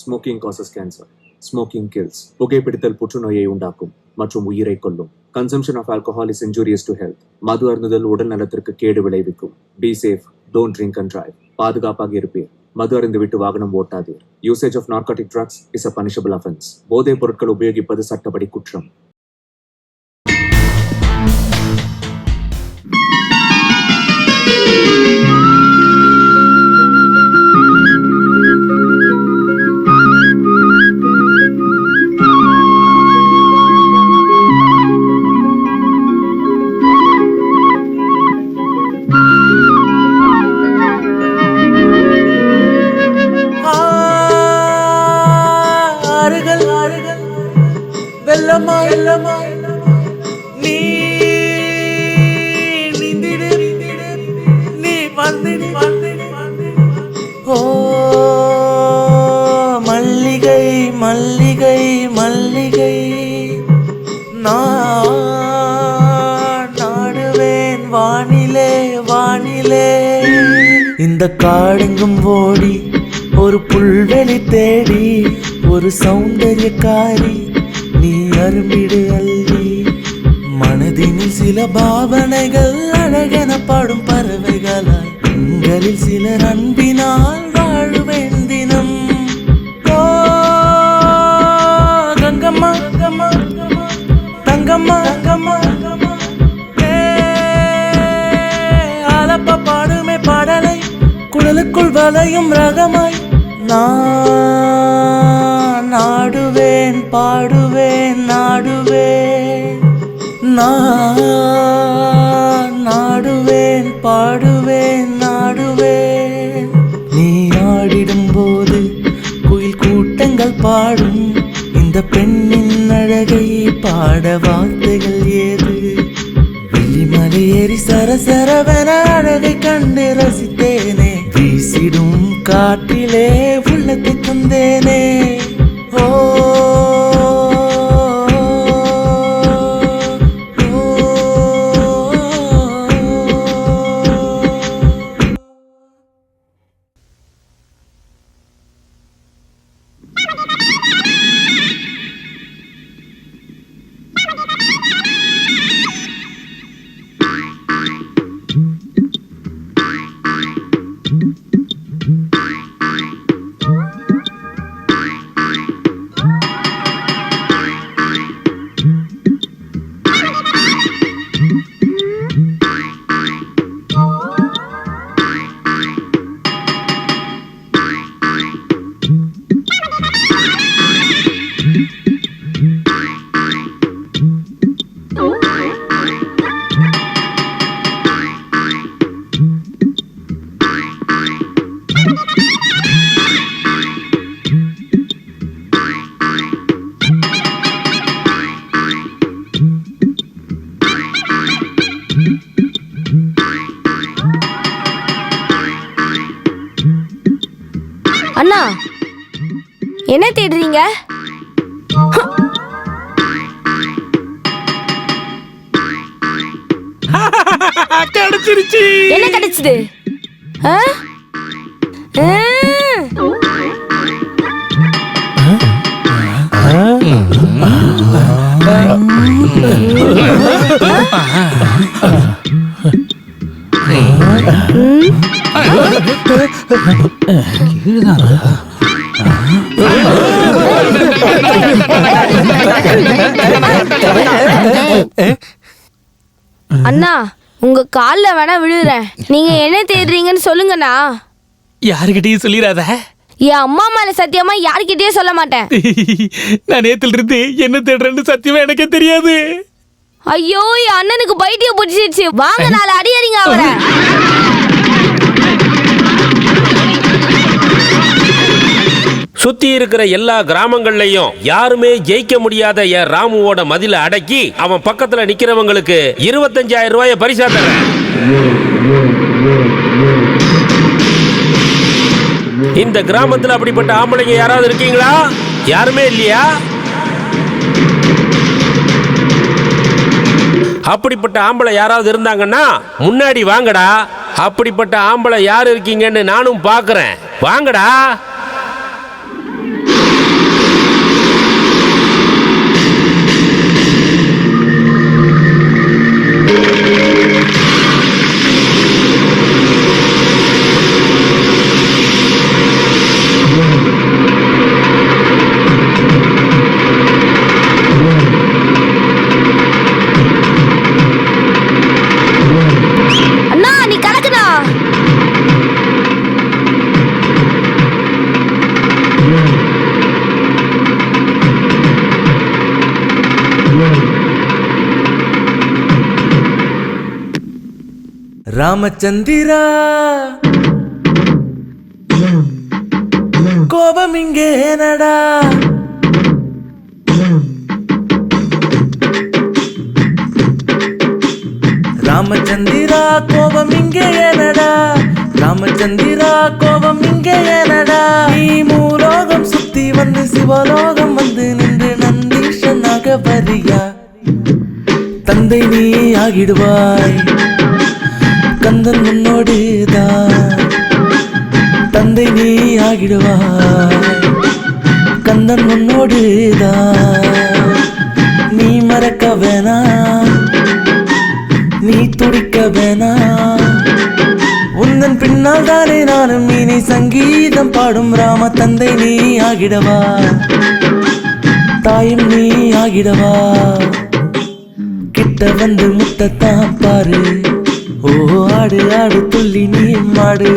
Smoking causes cancer. Smoking kills. புகைப்பிடித்தல் புற்றுநோயை உண்டாக்கும் மற்றும் உயிரை கொல்லும். Consumption of alcohol is injurious to health. மது அருந்துதல் உடல் நலத்திற்கு கேடு விளைவிக்கும். Be safe, don't drink and drive. பாதுகாப்பாக இருப்பீர். மது அருந்துவிட்டு வாகனம் ஓட்டாதீர். Usage of narcotic drugs is a punishable offence. போதைப் பொருட்கள் உபயோகிப்பது சட்டப்படி குற்றம். மல்லிகை மல்லிகை மல்லிகை நாடுவேன் வானிலே வானிலே. இந்த காடெங்கும் ஓடி ஒரு புல்வெளி தேடி ஒரு சௌந்தர்யக்காரி நீ அரும்பிடு அள்ளி. மனதினில் சில பாவனைகள் அழகென பாடும் பறவைகளாய் உங்களில் சிலர் அன்பினால் வாழுவேன் தினம். ஓ கங்கம்மா கங்கம்மா தங்கம்மா தங்கம்மா ஆலப்பா பாடுமே பாடலை குழலுக்குள் வளையும் ரகமாய் நான் நாடுவேன் பாடுவேன் நாடுவேன். நான் நாடுவேன் பாடுவேன் நாடுவேன். நீ ஆடிடும் போது குயில் கூட்டங்கள் பாடும். இந்த பெண்ணின் அழகை பாட வார்த்தைகள் ஏது? விழிமலை ஏறி சரசரவென அழகை கண்டு ரசித்தேனே. வீசிடும் காற்றிலே உள்ளத்தை தந்தேனே. ஓ அண்ணா, என்ன தேடுறீங்க? கிடைச்சிருச்சு. என்ன கிடைச்சது? அண்ணா, உங்க கால்ல வேணா விழுறேன். நீங்க என்ன தேடுறீங்கன்னு சொல்லுங்கண்ணா. யாருக்கிட்டையும் சொல்லிடாத. என் அம்மா மேல சத்தியமா யாருக்கிட்டயும் சொல்ல மாட்டேன். நான் நேத்துல இருந்து என்ன தேடுறேன்னு சத்தியமா எனக்கே தெரியாது. ஐயோ, என் அண்ணனுக்கு பைத்தியம் பிடிச்சிருச்சு. வாங்க, நாலு அடி அடிங்க அவரை. சுத்தி இருக்கிற எல்லா கிராமங்கள்லயும் யாருமே ஜெயிக்க முடியாத என் ராமுவோட மதில அடக்கி அவன் பக்கத்துல நிக்கிறவங்களுக்கு 25,000 ரூபாய பரிசா தரேன். இந்த கிராமத்துல அப்படிப்பட்ட ஆம்பளைங்க யாராவது இருக்கீங்களா? யாருமே இல்லையா? அப்படிப்பட்ட ஆம்பளை யாராவது இருந்தாங்கன்னா முன்னாடி வாங்கடா. அப்படிப்பட்ட ஆம்பளை யாரு இருக்கீங்கன்னு நானும் பாக்குறேன். வாங்கடா. ராமச்சந்திரா கோபம் இங்கே ஏனடா ராமச்சந்திரா கோபம் இங்கே ஏனடா ராமச்சந்திரா கோபம் இங்கே ஏனடா நீ மூலோகம் சுத்தி வந்து சிவலோகம் வந்து நின்று நந்தீஷனாக வரியா தந்தை நீ ஆகிடுவாய் கந்தன் முன்னோடுதான் தந்தை நீ ஆகிடுவாய் கந்தன் முன்னோடுதான் நீ மறக்க வேணாம் நீ துடிக்க வேணாம் உந்தன் பின்னால் தானே நானும் இனி சங்கீதம் பாடும் ராம தந்தை நீ ஆகிடவா தாயும் நீ ஆகிடவா கிட்ட வந்து முட்டத்தான் பாரு ஓ ஆடு ஆடு துள்ளி நீ மாடு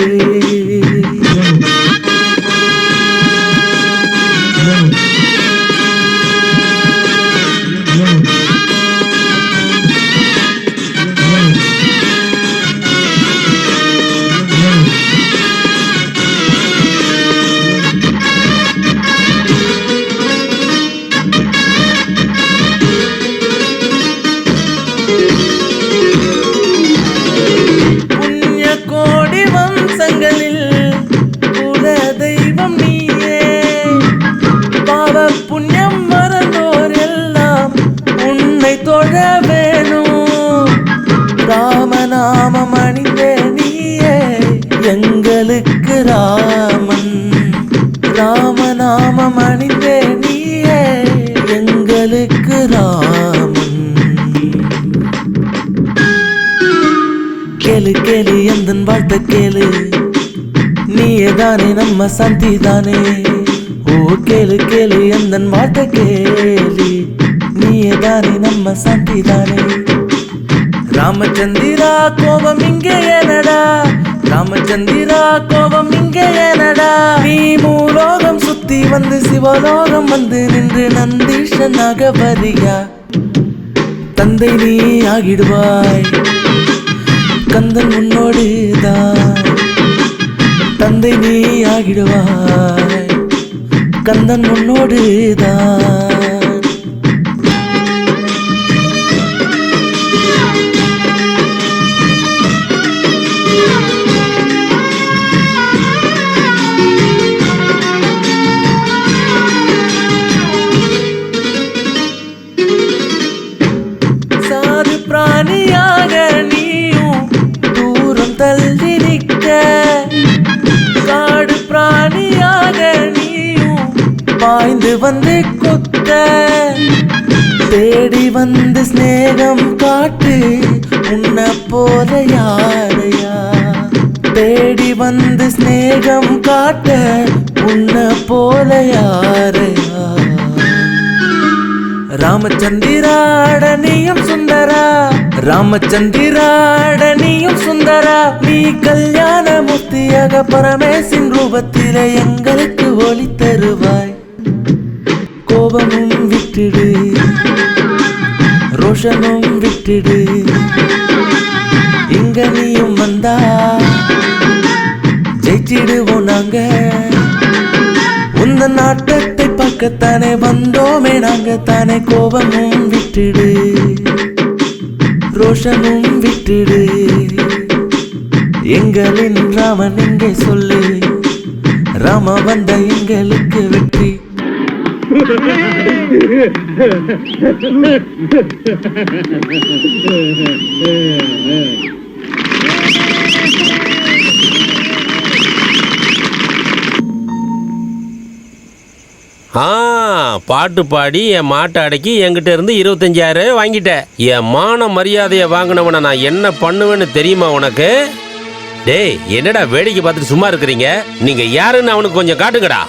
ராமநாமம் அணிந்தே நீயே எங்களுக்கு ராமன் ராமநாமம் அணிந்தே நீயே எங்களுக்கு ராமன் கேளு கேளு எந்தன் வாழ்த்த கேளு நீயே தானே நம்ம சாந்தி தானே ஓ கேளு கேளு எந்தன் வாழ்த்த கேளு நீயே தானே நம்ம சாந்தி தானே ராமச்சந்திரா கோபம் இங்கே ஏனடா ராமச்சந்திரா கோபம் இங்கே ஏனடா நீ மூலோகம் சுத்தி வந்து சிவலோகம் வந்து நின்று நந்தீஷனாக வரியா தந்தை நீ ஆகிடுவாய் கந்தன் முன்னோடுதான் தந்தை நீ ஆகிடுவாய் கந்தன் முன்னோடுதான் பிராணியாக நீயும் தூரம் தள்ளி நிற்க காடு பிராணியாக நீயும் பாய்ந்து வந்து கொத்த தேடி வந்து ஸ்நேகம் காட்டு உன்னை போல யாரையா தேடி வந்து ஸ்நேகம் காட்ட உன்னை போல யாரையா ராமச்சந்திராடனியும் சுந்தரா ராமச்சந்திராடனியும் சுந்தரா நீ கல்யாண மூர்த்தியாக பரமேசின் ரூபத்திலே எங்களுக்கு ஒளி தருவாய் கோபமும் விட்டுடு ரோஷனும் விட்டுடு இங்க நீயும் வந்தா ஜெயிச்சிடுவோம் நாங்க உந்த நாட்டத்தை பக்கத்தானே வந்தோமே நாங்க தானே கோபமும் விட்டுடு ரோஷமும் விட்டுடு எங்களின் ராமன் எங்கே சொல்லு ராம வந்த எங்களுக்கு வெற்றி பாட்டு பாடி என் மாட்டை அடக்கி என்கிட்ட இருந்து 25,000 வாங்கிட்டேன். என் மான மரியாதையை வாங்கினவனை நான் என்ன பண்ணுவேன்னு தெரியுமா உனக்கு? டேய், என்னடா வேடிக்கை பார்த்துட்டு சும்மா இருக்கிறீங்க? நீங்க யாருன்னு அவனுக்கு கொஞ்சம் காட்டுங்கடா.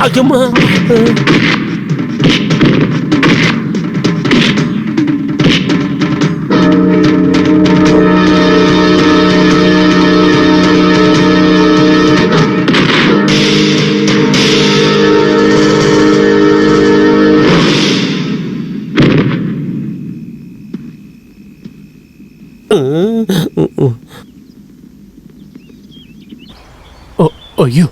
ஐயம்மா. ஐயோ,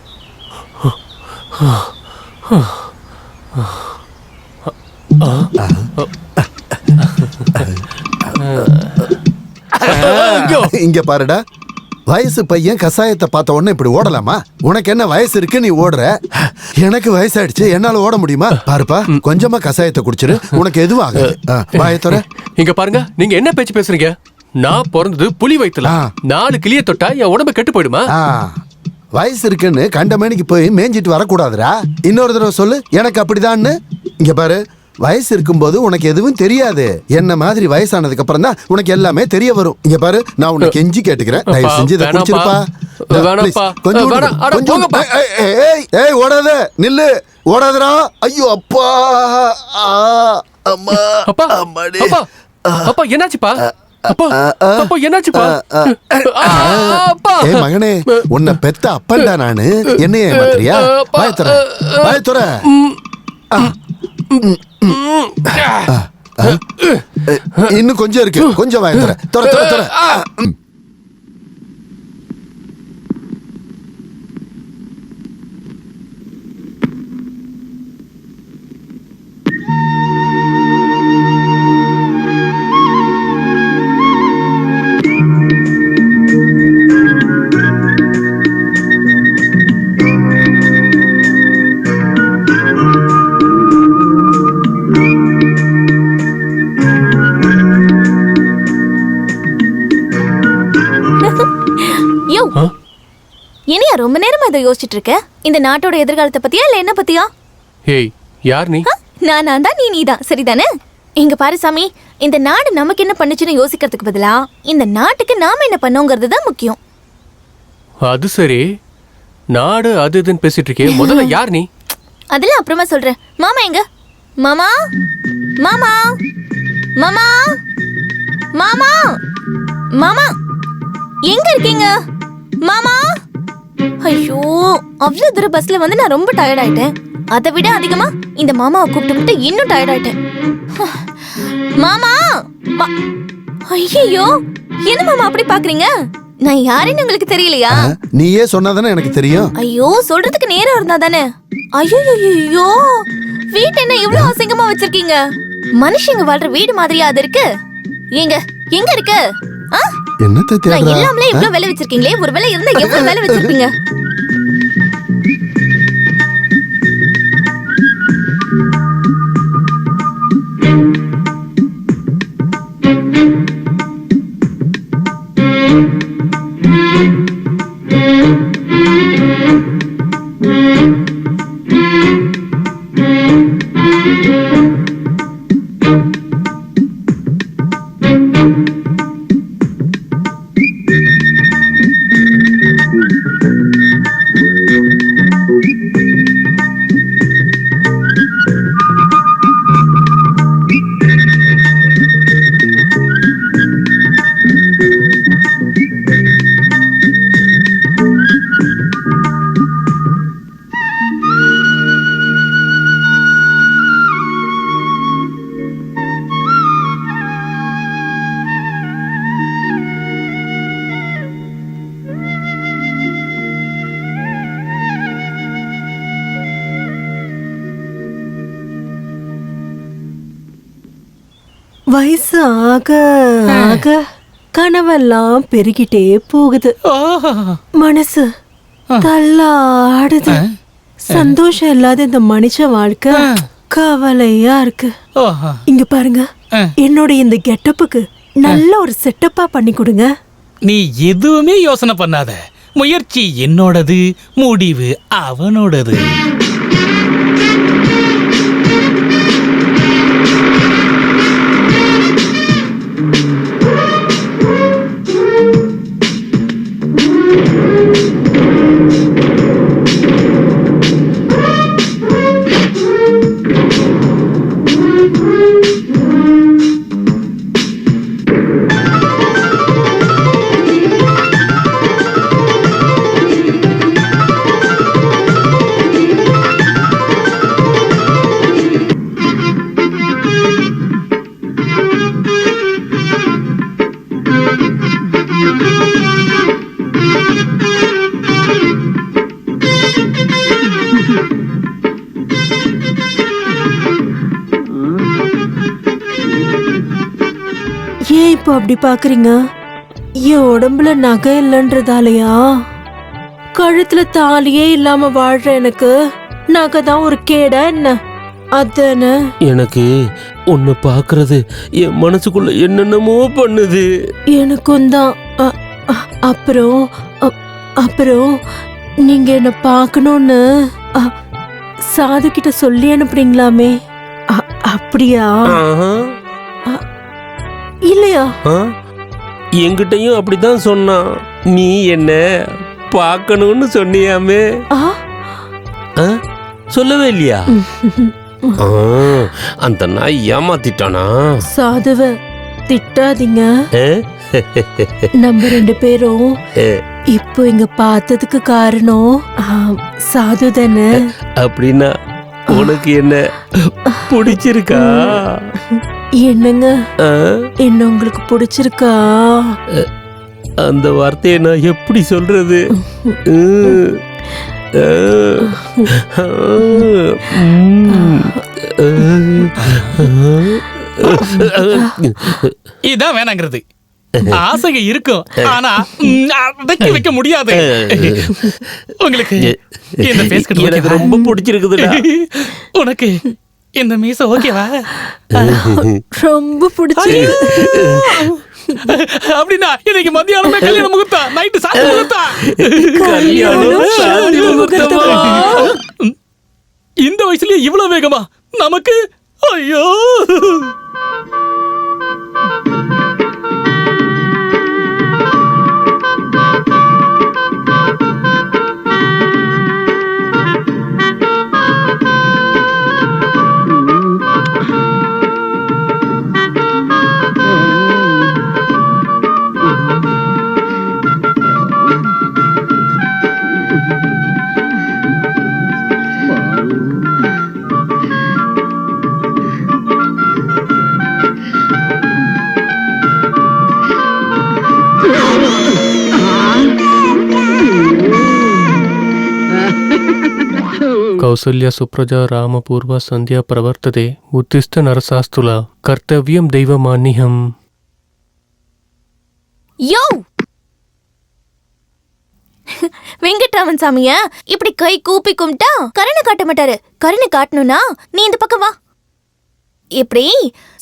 இங்க பாருடா, வயசு பையன் கசாயத்தை பார்த்த உடனே இப்படி ஓடலாமா? உனக்கு என்ன வயசு இருக்கு, நீ ஓடுற? எனக்கு வயசாயிடுச்சு, என்னால ஓட முடியுமா? பாருப்பா, கொஞ்சமா கசாயத்தை குடிச்சிரு, உனக்கு எதுவும் ஆகாது. வாயத்தோர. இங்க பாருங்க, நீங்க என்ன பேச்சு பேசுறீங்க? நான் பிறந்தது புலி வயித்துல. 4 கிளிய தொட்டா என் உடம்பு கெட்டு போயிடுமா? வயசு இருக்குன்னு கண்டமேனிக்கு போய் மேய்ஞ்சிட்டு வரக்கூடாதுடா. இன்னொரு தடவை சொல்லு, எனக்கு அப்படிதான்னு. இங்க பாரு, வயசு இருக்கும்போது உனக்கு எதுவும் தெரியாது. என்ன மாதிரி வயசானதுக்கு அப்புறம் தான் உனக்கு எல்லாமே தெரிய வரும். இங்க பாரு, நான் உனக்கு கெஞ்சி கேட்டுக்கிறேன், தயவு செஞ்சு இதை குடிச்சிருப்பா. ஏய், ஓடாத, நில்லு, ஓடாதடா. ஐயோ அப்பா, அம்மா, அப்பா, அப்பா, அப்பா, என்னாச்சுப்பா? அப்பா, அப்பா, என்னாச்சுப்பா? ஏய் மகனே, உன்னை பெத்த அப்பன்டா நானு. என்ன ஏமாத்துறியா? வாயத்துற, வாயத்துற. இன்னும் கொஞ்சம் இருக்கு, கொஞ்சம் வாயத்துற. தொற தொற தொற. என்னையா ரொம்ப நேரமா இதை யோசிச்சுட்டு இருக்க? இந்த நாட்டோட எதிர்காலத்தை பத்தியா இல்ல என்ன பத்தியா? ஏய், யார் நீ? நான் தான், நீ தான், சரிதானே? இங்க பாரு சாமி, இந்த நாடு நமக்கு என்ன பண்ணுச்சுன்னு யோசிக்கிறதுக்கு பதிலா இந்த நாட்டுக்கு நாம என்ன பண்ணோங்கிறது தான் முக்கியம். அது சரி, நாடு அது இதுன்னு பேசிட்டு இருக்கே, முதல்ல யார் நீ? அதெல்லாம் அப்புறமா சொல்றேன். மாமா எங்க? மாமா, மாமா, மாமா, மாமா, மாமா, எங்க இருக்கீங்க மாமா? ஐயோ, அவ்வளவு தூரம் பஸ்ல வந்து நான் ரொம்ப டயர்ட் ஆயிட்டேன். அதை விட அதிகமா இந்த மாமாவை கூப்பிட்டு இன்னும் டயர்ட் ஆயிட்டேன். மாமா, ஐயோ, என்ன மாமா அப்படி பாக்குறீங்க? நான் யாருன்னு உங்களுக்கு தெரியலையா? நீயே சொன்னாதானே எனக்கு தெரியும். ஐயோ, சொல்றதுக்கு நேரம் இருந்தா தானே. ஐயோ, ஐயோ, வீட்டு என்ன இவ்வளவு அசிங்கமா வச்சிருக்கீங்க? மனுஷங்க வாழ்ற வீடு மாதிரியா அது இருக்கு? எங்க எங்க இருக்கு? என்னத்தை தேடுறா? எல்லாமே இவ்வளவு வேலை வச்சிருக்கீங்களே, ஒரு வேலை இருந்தா எவ்வளவு வேலை வச்சிருப்பீங்க? வயசு ஆக ஆக கனவெல்லாம் பெருகிட்டே போகுது. மனசு தள்ளாடுது. சந்தோஷம் இல்லாத இந்த மனுஷ வாழ்க்கை கவலையா இருக்கு. இங்க பாருங்க, என்னோட இந்த கெட்டப்புக்கு நல்ல ஒரு செட்டப்பா பண்ணி கொடுங்க. நீ எதுவுமே யோசனை பண்ணாத, முயற்சி என்னோடது, முடிவு அவனோடது. ஏன் இப்போ அப்படி பாக்குறீங்க? என் உடம்புல நகை இல்லைன்றதாலயா? கழுத்துல தாலியே இல்லாம வாழ்ற எனக்கு நகை தான் ஒரு கேடா என்ன? அதானே. எனக்கு உன்னை பார்க்கறது என் மனசுக்குள்ள என்னென்னமோ பண்ணுது. எனக்கும் தான். அப்புறம் அப்புறம் நீங்க என்ன பார்க்கணும்னு சாது கிட்ட சொல்லி அனுப்புறீங்களாமே, அப்படியா? இல்லையா? என்கிட்டயும் அப்படிதான் சொன்னான். நீ என்ன பார்க்கணும்னு சொன்னியாமே. சொல்லவே இல்லையா? அந்த நாய் ஏமாத்திட்டானா? சாதுவ திட்டாதீங்க. நம்ம 2 பேரும் இப்போ இங்க பார்த்ததுக்கு காரணம் சாது தானே. அப்படின்னா உனக்கு என்ன பிடிச்சிருக்கா? என்னங்க, என்ன உங்களுக்கு பிடிச்சிருக்கா? அந்த வார்த்தையை நான் எப்படி சொல்றது? இதான் வேணாங்கிறது. ஆசைக இருக்கும், ஆனா அடக்கி வைக்க முடியாது. உங்களுக்கு இந்த ஃபேஸ் கட் எனக்கு ரொம்ப பிடிச்சிருக்குதுடா. உனக்கு இந்த மீச ஓகேவா? ரொம்ப பிடிச்சிருக்கு. அப்படின்னா இன்னைக்கு மத்தியானமே கல்யாண முகூர்த்தம், நைட்டு சாந்தி முகூர்த்தம். கல்யாணம் சாந்தி முகூர்த்தமா? இந்த வயசுலயே இவ்வளவு வேகமா நமக்கு? ஐயோ! కౌసల్య సుప్రజా రామపూర్వ సంధ్యా ప్రవర్తతే ఉత్తిష్ట నరశాస్తుల కర్తవ్యం దైవమాన్యం. யோ வெங்கட்ராமன் சாமிய இப்படி கை கூப்பி கும்பிட்டா கருணை காட்ட மாட்டாரு. கருணை காட்டணும்னா நீ இந்த பக்கம் வா. இப்படி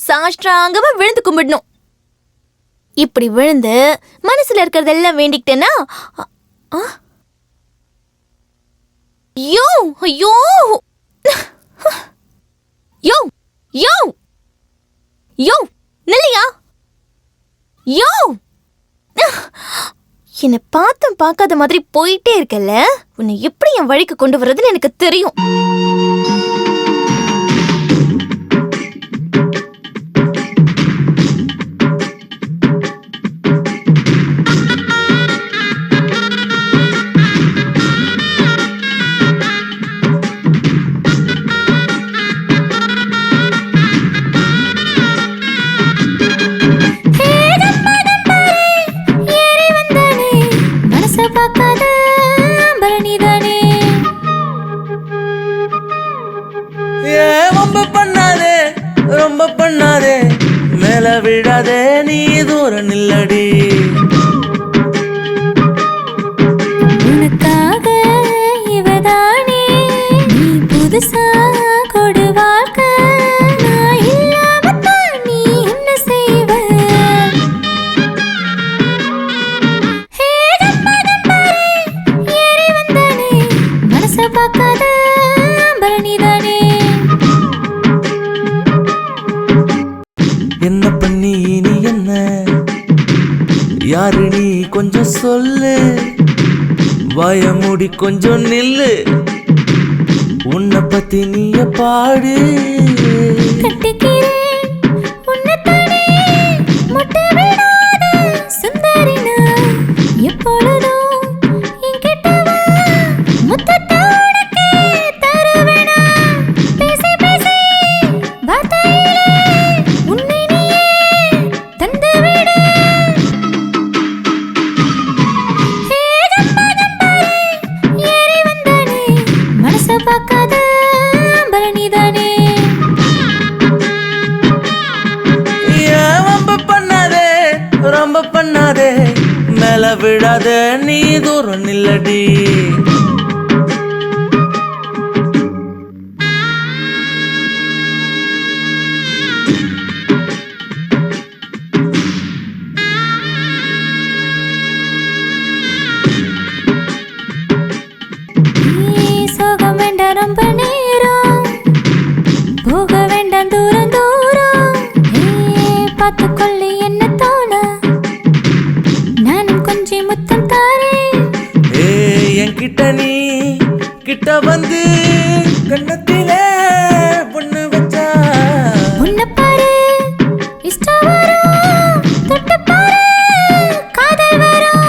சாஷ்டாங்கமா விழுந்து கும்பிடணும். இப்படி விழுந்து மனசுல இருக்கிறதெல்லாம் வேண்டிக்கிட்டேன்னா யோ ஐயோ யோ யோ யோ நில்லையா? யோ என்னை பார்த்தும் பார்க்காத மாதிரி போயிட்டே இருக்கல. உன்னை எப்படி என் வழிக்கு கொண்டு வர்றதுன்னு எனக்கு தெரியும். யாரு நீ கொஞ்சம் சொல்லு, வாயமூடி கொஞ்சம் நில்லு, உன்னை பத்தி நீய பாடு. ரொம்ப பண்ணாதே, மேல விடாத, நீ தூரம் நில்லடி. சோகம் வேண்டாம் ரொம்ப நேரம், போக வேண்டாம் தூரம் தூரம், பார்த்துக்கொள்ளு என்ன தோண, நானும் கொஞ்சம் முத்தம் தாரேன். என்கிட்ட நீ கிட்ட வந்து கண்ணத்திலே பொண்ணு வச்சா, உன்னை பாரு இஷ்டம் வரும், தொட்டு பாரு காதல் வரும்.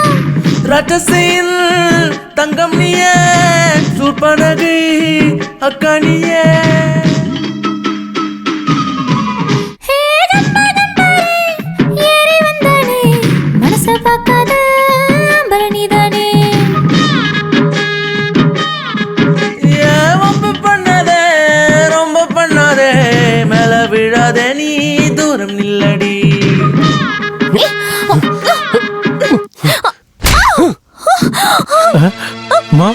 ரட்டசையில் தங்கம் நீயே, சூர்பனகை அக்கா நீயே. ஏறி வந்தானே மனச பார்க்காத பரணிதானே. ரொம்ப பண்ணாதே, ரொம்ப பண்ணாதே, மேல விழாதே, நீ தூரம் நில்லடி. அம்மா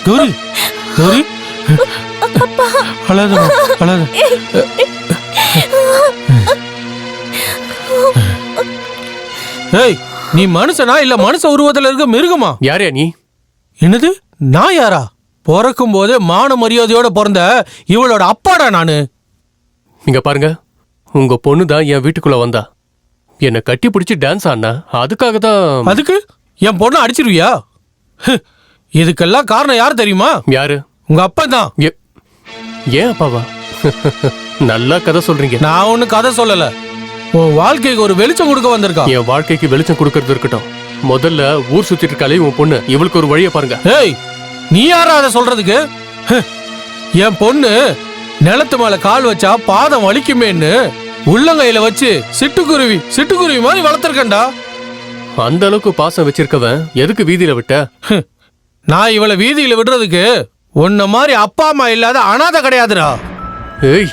கௌரி, கௌரி அழாதம்மா, அழாத. ஏய், நீ மனுஷனா இல்ல மனுஷ உருவத்துல இருக்க மிருகமா? யாரே நீ? என்னது, நான் யாரா? பிறக்கும் போதே மான மரியாதையோட பிறந்த இவளோட அப்பாடா நானு. இங்க பாருங்க, உங்க பொண்ணு தான் என் வீட்டுக்குள்ள வந்தா, என்னை கட்டி பிடிச்சி டான்ஸ் ஆடினா, அதுக்காக தான். அதுக்கு என் பொண்ணை அடிச்சிருவியா? இதுக்கெல்லாம் காரணம் யார் தெரியுமா? யாரு? உங்க அப்பா தான். ஏன் அப்பாவா? நல்லா கதை சொல்றீங்க. நான் ஒண்ணு கதை சொல்லல, உன் வாழ்க்கைக்கு ஒரு வெளிச்சம் கொடுக்க வந்திருக்கா. என் வாழ்க்கைக்கு வெளிச்சம் கொடுக்கறது இருக்கட்டும், முதல்ல ஊர் சுத்திட்டு இருக்காளே உன் பொண்ணு, இவளுக்கு ஒரு வழியை பாருங்க. ஏய், நீ யாரா அதை சொல்றதுக்கு? என் பொண்ணு நிலத்து மேல கால் வச்சா பாதம் வலிக்குமேன்னு உள்ளங்கையில வச்சு சிட்டுக்குருவி மாதிரி வளர்த்திருக்கேன்டா. அந்த அளவுக்கு பாசம் வச்சிருக்கவன் எதுக்கு வீதியில விட்ட? நான் இவளை வீதியில விடுறதுக்கு உன்ன மாதிரி அப்பா அம்மா இல்லாத அனாதை கிடையாதுடா. ஏய்,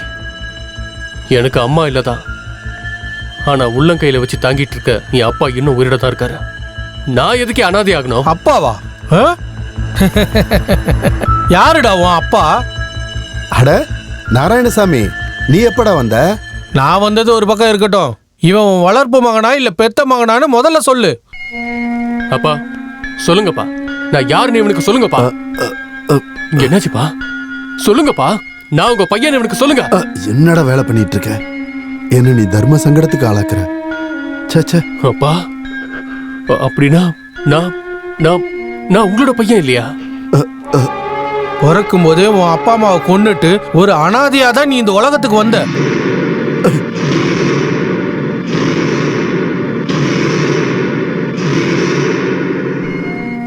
எனக்கு அம்மா இல்லதான், ஆனா உள்ளங்கையில வச்சு தாங்கிட்டு இருக்க என் அப்பா இன்னும் உயிரோட தான் இருக்காரு. நான் எதுக்கு அனாதை ஆகணும்? அப்பாவா? யாருடா உன் அப்பா? அட நாராயணசாமி, நீ எப்படா வந்த? நான் வந்தது ஒரு பக்கம் இருக்கட்டும், இவன் உன் வளர்ப்பு மகனா இல்ல பெத்த மகனான்னு முதல்ல சொல்லு. அப்பா சொல்லுங்கப்பா, நான் யாருன்னு இவனுக்கு சொல்லுங்கப்பா. என்னாச்சுப்பா? சொல்லுங்கப்பா, நான் உங்க பையன் இவனுக்கு சொல்லுங்க. என்னடா வேலை பண்ணிட்டு இருக்க? என்ன நீ தர்ம சங்கடத்துக்கு ஆளாக்குற? சே. அப்பா, அப்படின்னா நான் நான் நான் உங்களோட பையன் இல்லையா? பிறக்கும் போதே உன் அப்பா அம்மாவை கொன்னுட்டு ஒரு அனாதையா தான் நீ இந்த உலகத்துக்கு வந்த.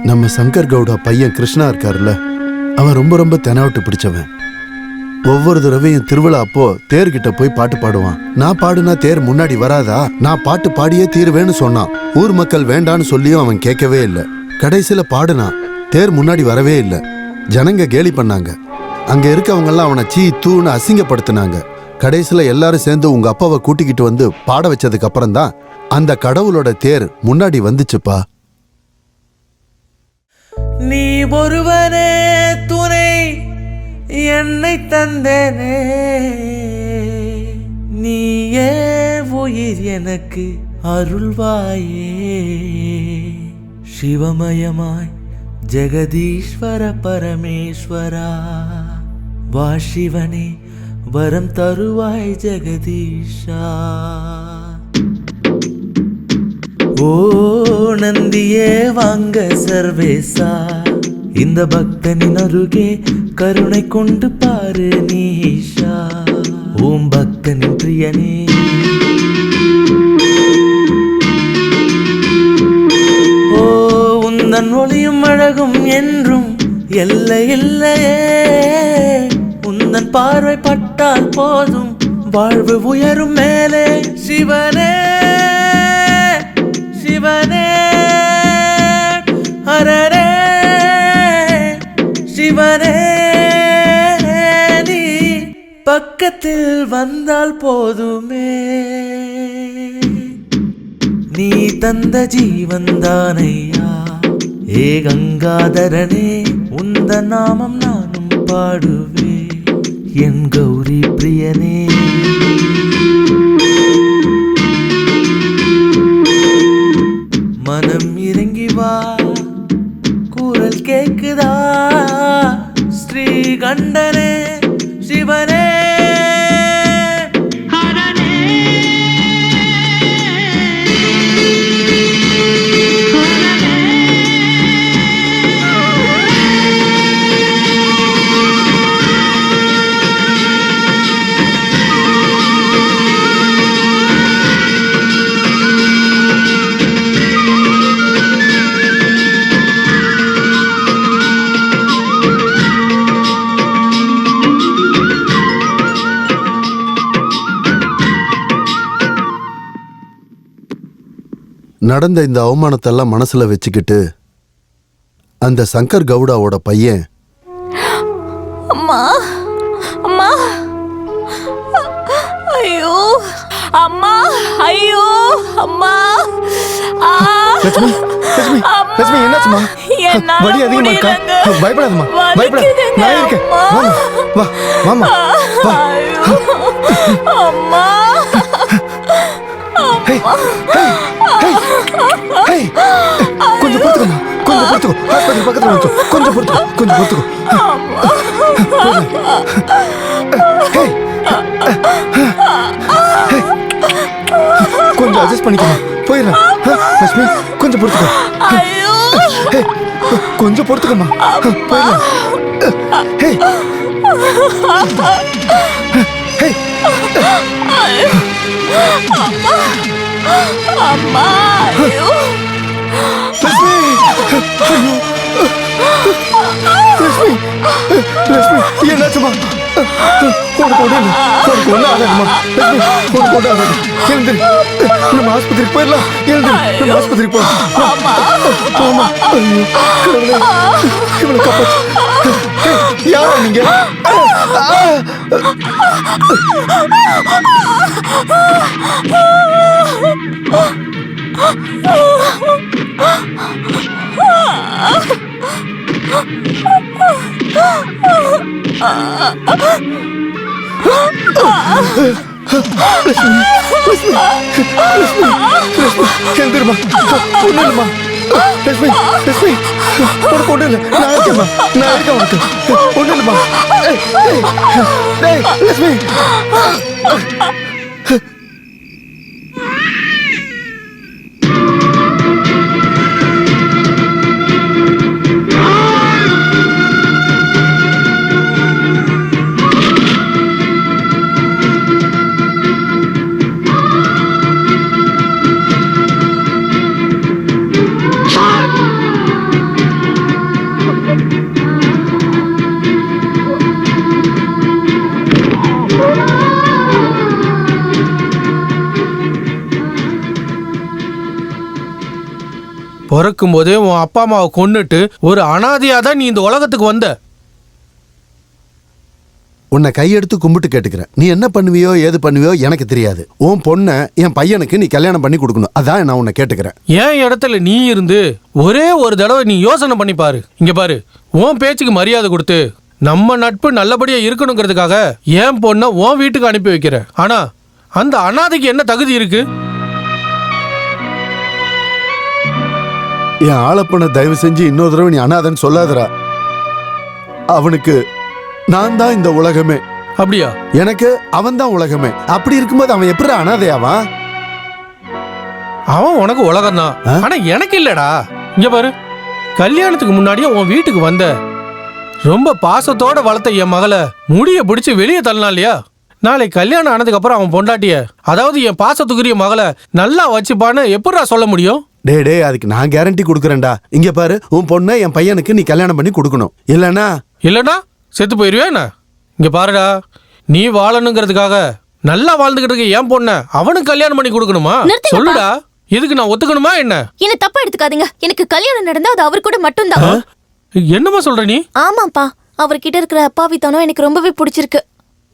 நம்ம சங்கர் கவுடா பையன் கிருஷ்ணா இருக்காருல்ல, அவன் ரொம்ப ரொம்ப தெனாவட்டு பிடிச்சவன். ஒவ்வொரு தடவையும் திருவிழா அப்போ தேர்கிட்ட போய் பாட்டு பாடுவான். நான் பாடுனா தேர் முன்னாடி வராதா, நான் பாட்டு பாடியே தீருவேன்னு சொன்னான். ஊர் மக்கள் வேண்டான்னு சொல்லியும் அவன் கேட்கவே இல்லை. கடைசியில பாடுனான், தேர் முன்னாடி வரவே இல்லை. ஜனங்க கேலி பண்ணாங்க. அங்க இருக்கவங்க எல்லாம் அவனை சீ தூன்னு அசிங்கப்படுத்தினாங்க. கடைசியில எல்லாரும் சேர்ந்து உங்க அப்பாவை கூட்டிக்கிட்டு வந்து பாட வச்சதுக்கு அப்புறம் தான் அந்த கடவுளோட தேர் முன்னாடி வந்துச்சுப்பா. நீ ஒருவனே துணை என்னை தந்தனே, நீயே உயிர் எனக்கு அருள்வாயே. சிவமயமாய் ஜெகதீஸ்வர பரமேஸ்வரா, வா சிவனே வரம் தருவாய் ஜெகதீஷா. ஓ நந்தியே வாங்க சர்வேசா, இந்த பக்தனின் அருகே கருணை கொண்டு பாரு நீஷா. ஓம் பக்தனின் பிரியனே, ஓ உந்தன் ஒளியும் அழகும் என்றும் எல்லை இல்லையே. உந்தன் பார்வை பட்டால் போதும் வாழ்வு உயரும் மேலே. சிவனே சிவனே ஹரரே சிவனே, நீ பக்கத்தில் வந்தால் போதுமே. நீ தந்த ஜீவன்தானையா ஏ கங்காதரனே, உந்த நாமம் நானும் பாடுவே என் கௌரி பிரியனே. மனம் இறங்கி வா, குரல் கேக்குதா ஸ்ரீ கண்டனே சிவனே. நடந்த இந்த அவமானத்தெல்லாம் மனசுல வச்சுக்கிட்டு அந்த சங்கர் கவுடாவோட பையன் அம்மா அம்மா ஐயோ அம்மா ஐயோ அம்மா லட்சுமி லட்சுமி லட்சுமி என்னாச்சுமா? வலி அதிகமா இருக்கா? பயப்படாதம்மா, பயப்படாத, நான் இருக்கேன். வா வாமா வா. அம்மா கொஞ்சம் பொறுத்துக்கம்மா, கொஞ்சம் பொறுத்துக்கோ. ஹாஸ்பிட்டல் பக்கத்துல வந்து கொஞ்சம் பொறுத்துக்கோ, கொஞ்சம் பொறுத்துக்கோ. கொஞ்சம் அட்ஜஸ்ட் பண்ணிக்கமா, போயிடலாம். லட்சுமி கொஞ்சம் பொறுத்துக்கோ, கொஞ்சம் பொறுத்துக்கம்மா, போயிடலாம். அம்மா ஐயோ லட்சுமி லட்சுமி லட்சுமி என்னாச்சுமா? உனக்கு ஒண்ணு ஆகாதுமா லட்சுமி, உனக்கு ஒண்ணு ஆகாது. எழுந்திரு, நம்ம ஆஸ்பத்திரிக்கு போயிடலாம். எழுந்திரு, நம்ம ஆஸ்பத்திரிக்கு போகலாம். ஆமா, ஐயோ கடவுளே, இவனை காப்பாத்து. யாரா நீங்க? எழுந்திருமா, ஒண்ணுமா லட்சுமி, லட்சுமி உனக்கு ஒண்ணு இல்லை, நான் இருக்கேம்மா, நான் இருக்கேன் உனக்கு. ஒண்ணு இல்லைம்மா. லட்சுமி பிறக்கும் போதே உன் அப்பா அம்மாவை கொன்னுட்டு ஒரு அனாதையா தான் நீ இந்த உலகத்துக்கு வந்த. உன்னை கையெடுத்து கும்பிட்டு கேட்டுக்கிறேன், நீ என்ன பண்ணுவியோ ஏது பண்ணுவியோ எனக்கு தெரியாது. உன் பொண்ணை என் பையனுக்கு நீ கல்யாணம் பண்ணி கொடுக்கணும், அதான் நான் உன்னை கேட்டுக்கிறேன். ஏன் இடத்துல நீ இருந்து ஒரே ஒரு தடவை நீ யோசனை பண்ணி பாரு. இங்க பாரு, உன் பேச்சுக்கு மரியாதை கொடுத்து நம்ம நட்பு நல்லபடியா இருக்கணுங்கிறதுக்காக என் பொண்ணை உன் வீட்டுக்கு அனுப்பி வைக்கிறேன். ஆனா அந்த அனாதைக்கு என்ன தகுதி இருக்கு? என் ஆளப்பனை தயவு செஞ்சு இன்னொரு தடவை நீ அனாதன்னு சொல்லாதரா. அவனுக்கு நான் தான் இந்த உலகமே. அப்படியா? எனக்கு அவன் தான் உலகமே. அப்படி இருக்கும்போது அவன் எப்படி அனாதையாவான்? அவன் உனக்கு உலகம்தான். ஆனா எனக்கு இல்லடா. இங்க பாரு, கல்யாணத்துக்கு முன்னாடியே உன் வீட்டுக்கு வந்த ரொம்ப பாசத்தோட வளர்த்த என் மகளை முடிய பிடிச்சு வெளியே தள்ளலாம் இல்லையா? நாளை கல்யாணம் ஆனதுக்கு அப்புறம் அவன் பொண்டாட்டிய, அதாவது என் பாசத்துக்குரிய மகளை நல்லா வச்சுப்பான்னு எப்படிடா சொல்ல முடியும்? டே அதுக்கு நான் கேரண்டி கொடுக்குறேன்டா. இங்க பாரு, உன் பொண்ணை என் பையனுக்கு நீ கல்யாணம் பண்ணி கொடுக்கணும். இல்லனா செத்து போயிருவேன். இங்க பாருடா, நீ வாழணுங்கிறதுக்காக நல்லா வாழ்ந்துகிட்டு இருக்க என் பொண்ண அவனுக்கு கல்யாணம் பண்ணி கொடுக்கணுமா? சொல்லுடா, இதுக்கு நான் ஒத்துக்கணுமா என்ன? என்ன தப்பா எடுத்துக்காதீங்க. எனக்கு கல்யாணம் நடந்தா அது அவர் கூட மட்டும்தான். என்னமா சொல்ற நீ? ஆமாப்பா, அவர்கிட்ட இருக்கிற அப்பாவித்தனம் எனக்கு ரொம்பவே பிடிச்சிருக்கு.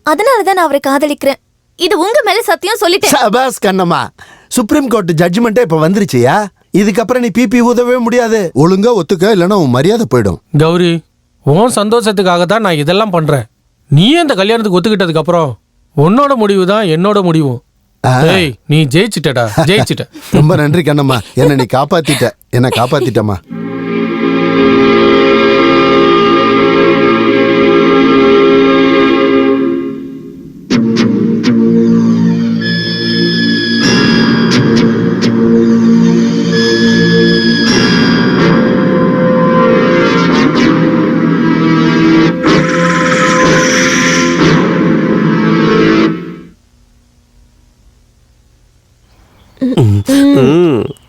அதனாலதான் நான் அவரை காதலிக்கிறேன். இது உங்க மேல சத்தியம் சொல்லிட்டேன். சபாஸ் கண்ணம்மா, சுப்ரீம் கோர்ட் ஜட்ஜ்மெண்டே இப்ப வந்துருச்சியா? இதுக்கப்புறம் நீ பிபி ஊதவே முடியாது. ஒழுங்கா ஒத்துக்க, இல்லைன்னா உன் மரியாதை போயிடும். கௌரி, உன் சந்தோஷத்துக்காக தான் நான் இதெல்லாம் பண்றேன். நீ அந்த கல்யாணத்துக்கு ஒத்துக்கிட்டதுக்கு அப்புறம் உன்னோட முடிவு தான் என்னோட முடிவும். ஏய், நீ ஜெயிச்சிட்டடா, ஜெயிச்சிட்ட. ரொம்ப நன்றி கண்ணம்மா, என்ன நீ காப்பாத்திட்ட. என்ன காப்பாத்திட்டமா.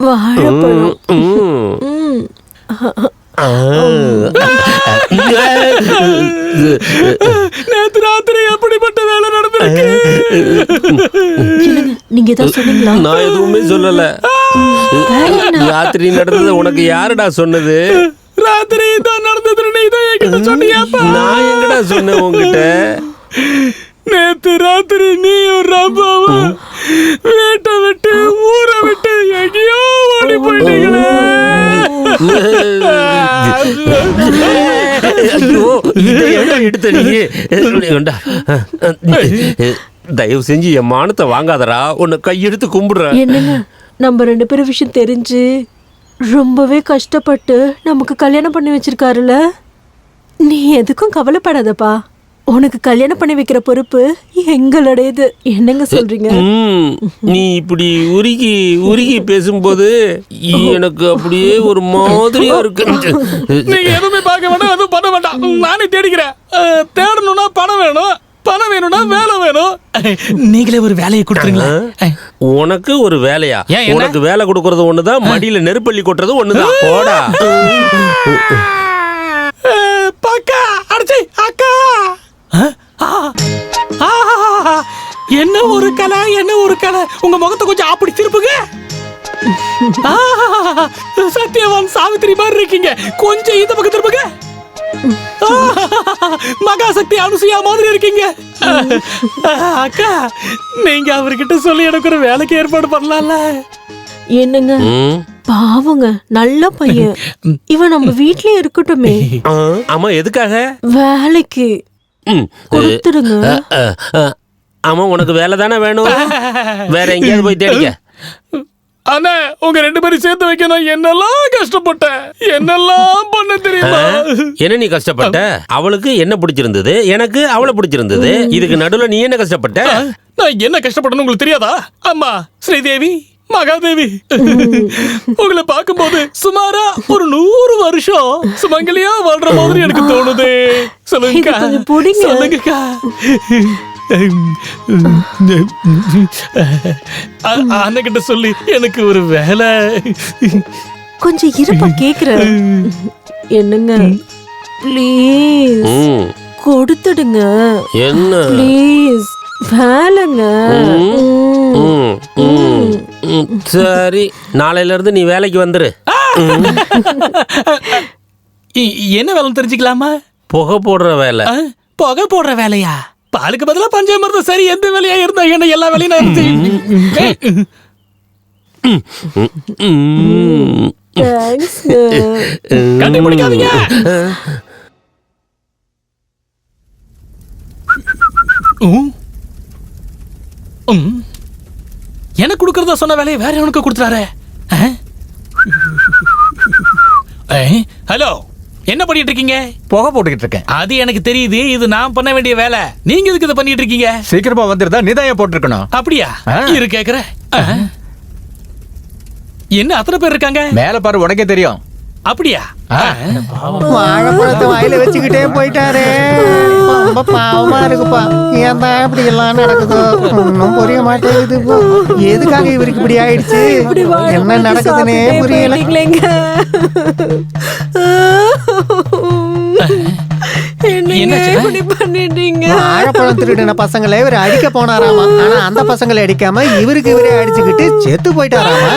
வாழைப்பழம். நேத்து ராத்திரி எப்படிப்பட்ட வேலை நடந்திருக்கு? நீங்க ஏதாவது சொன்னீங்களா? நான் எதுவுமே சொல்லல. ராத்திரி நடந்தது உனக்கு யாருடா சொன்னது? ராத்திரி தான் நடந்தது, நீ தான் என்கிட்ட சொன்னியாப்பா. நான் எங்கடா சொன்னேன் உன்கிட்ட? நேத்து ராத்திரி நீயும் ரம்பாவும் வீட்டை விட்டு ஊரை விட்டு எங்கேயோ ஓடி போயிட்டீங்களே. எடுத்த நீ தயவு செஞ்சு என் மானத்தை வாங்காதரா, உன்னை கையெடுத்து கும்பிடுறேன். என்னங்க, நம்ம 2 பேரும் விஷயம் தெரிஞ்சு ரொம்பவே கஷ்டப்பட்டு நமக்கு கல்யாணம் பண்ணி வச்சிருக்காருல. நீ எதுக்கும் கவலைப்படாதப்பா. உனக்கு கல்யாணம் பண்ணி வைக்கிற பொறுப்பு எங்களுடையது. என்னங்க சொல்றீங்க? நீ இப்படி உருகி உருகி பேசும்போது எனக்கு அப்படியே ஒரு மாதிரியா இருக்கு. நீங்க எதுவுமே பார்க்க வேண்டாம், எதுவும் பண்ண வேண்டாம். நானே தேடிக்கிறேன். தேடணும்னா பணம் வேணும், பணம் வேணும்னா வேலை வேணும். நீங்களே ஒரு வேலையை கொடுத்துருங்களா? உனக்கு ஒரு வேலையா? உனக்கு வேலை கொடுக்கறது ஒண்ணுதான், மடியில நெருப்பள்ளி கொட்டுறது ஒண்ணுதான். போடா பாக்கா அடிச்சி அக்கா. என்ன ஒரு கலை, என்ன ஒரு கலை. உங்க முகத்தை கொஞ்சம் அப்படி திருப்புங்க. சத்யவான் சாவித்திரி மாதிரி இருக்கீங்க. கொஞ்சம் இந்த பக்கம் திருப்புங்க. மகாசக்தி அனுசுயா மாதிரி இருக்கீங்க. அக்கா, நீங்க அவர்கிட்ட சொல்லி எனக்கு ஒரு வேலைக்கு ஏற்பாடு பண்ணலாம்ல? என்னங்க, பாவங்க, நல்ல பையன். இவன் நம்ம வீட்லயே இருக்கட்டுமே. ஆமா, எதுக்காக? வேலைக்கு கொடுத்துடுங்க. ஆமா, உனக்கு வேலை தானே வேணும். வேற எங்கேயாவது போய் தேடிக்க. ஆனா உங்க 2 பேரும் சேர்த்து வைக்க நான் என்னெல்லாம் கஷ்டப்பட்டேன், என்னெல்லாம் பண்ண தெரியுமா? என்ன நீ கஷ்டப்பட்ட? அவளுக்கு என்ன பிடிச்சிருந்தது, எனக்கு அவளை பிடிச்சிருந்தது. இதுக்கு நடுவுல நீ என்ன கஷ்டப்பட்ட? நான் என்ன கஷ்டப்பட்டேன்னு உங்களுக்கு தெரியாதா? அம்மா ஸ்ரீதேவி, மகாதேவி, உங்களை பார்க்கும்போது சுமாரா ஒரு 100 வருஷம் சுமங்கலியா வாழ்ற மாதிரி எனக்கு தோணுது. சொல்லுங்க, சொல்லுங்கக்கா. அண்ணகிட்ட சொல்லி எனக்கு ஒரு வேலை. கொஞ்சம் இருப்பா, கேக்குறேன். என்னங்க, ப்ளீஸ் கொடுத்துடுங்க. என்ன ப்ளீஸ், வேலைங்க. சரி, நாளையில இருந்து நீ வேலைக்கு வந்துரு. என்ன வேலைன்னு தெரிஞ்சுக்கலாமா? புகை போடுற வேலை. புகை போடுற வேலையா? பாலுக்கு பதிலா பஞ்சாமிர்தம். சரி, எந்த வேலையா இருந்தா என்ன, எல்லா வேலையும் நான் கண்டுபிடிக்காதீங்க. எனக்கு கொடுக்கறதா சொன்ன வேலையை வேற எவனுக்கு கொடுத்துறாரு. ஹலோ, என்ன பண்ணிட்டு இருக்கீங்க? புகை போட்டுக்கிட்டு இருக்கேன். அது எனக்கு தெரியுது. இது நான் பண்ண வேண்டிய வேலை. நீங்க எதுக்கு இதை பண்ணிட்டு இருக்கீங்க? சீக்கிரமா வந்துருந்தா நீதான் போட்டிருக்கணும். அப்படியா? இரு கேக்குறேன். என்ன அத்தனை பேர் இருக்காங்க? மேல பாரு, உனக்கே தெரியும். அப்படியா? வாழைப்பழத்தை வாயில வச்சுக்கிட்டே போயிட்டாரு. ரொம்ப பாவமா இருக்குப்பா. ஏன் தான் இப்படி எல்லாம் நடக்குதோ ஒன்னும் புரிய மாட்டேங்குது. எதுக்காக இவருக்கு இப்படி ஆயிடுச்சு? என்ன நடக்குதுன்னே புரியல. வாழைப்பழம் திருடின பசங்களை இவர் அடிக்க போனாராமா. ஆனா அந்த பசங்களை அடிக்காம இவருக்கு இவரே அடிச்சுக்கிட்டு செத்து போயிட்டாராமா.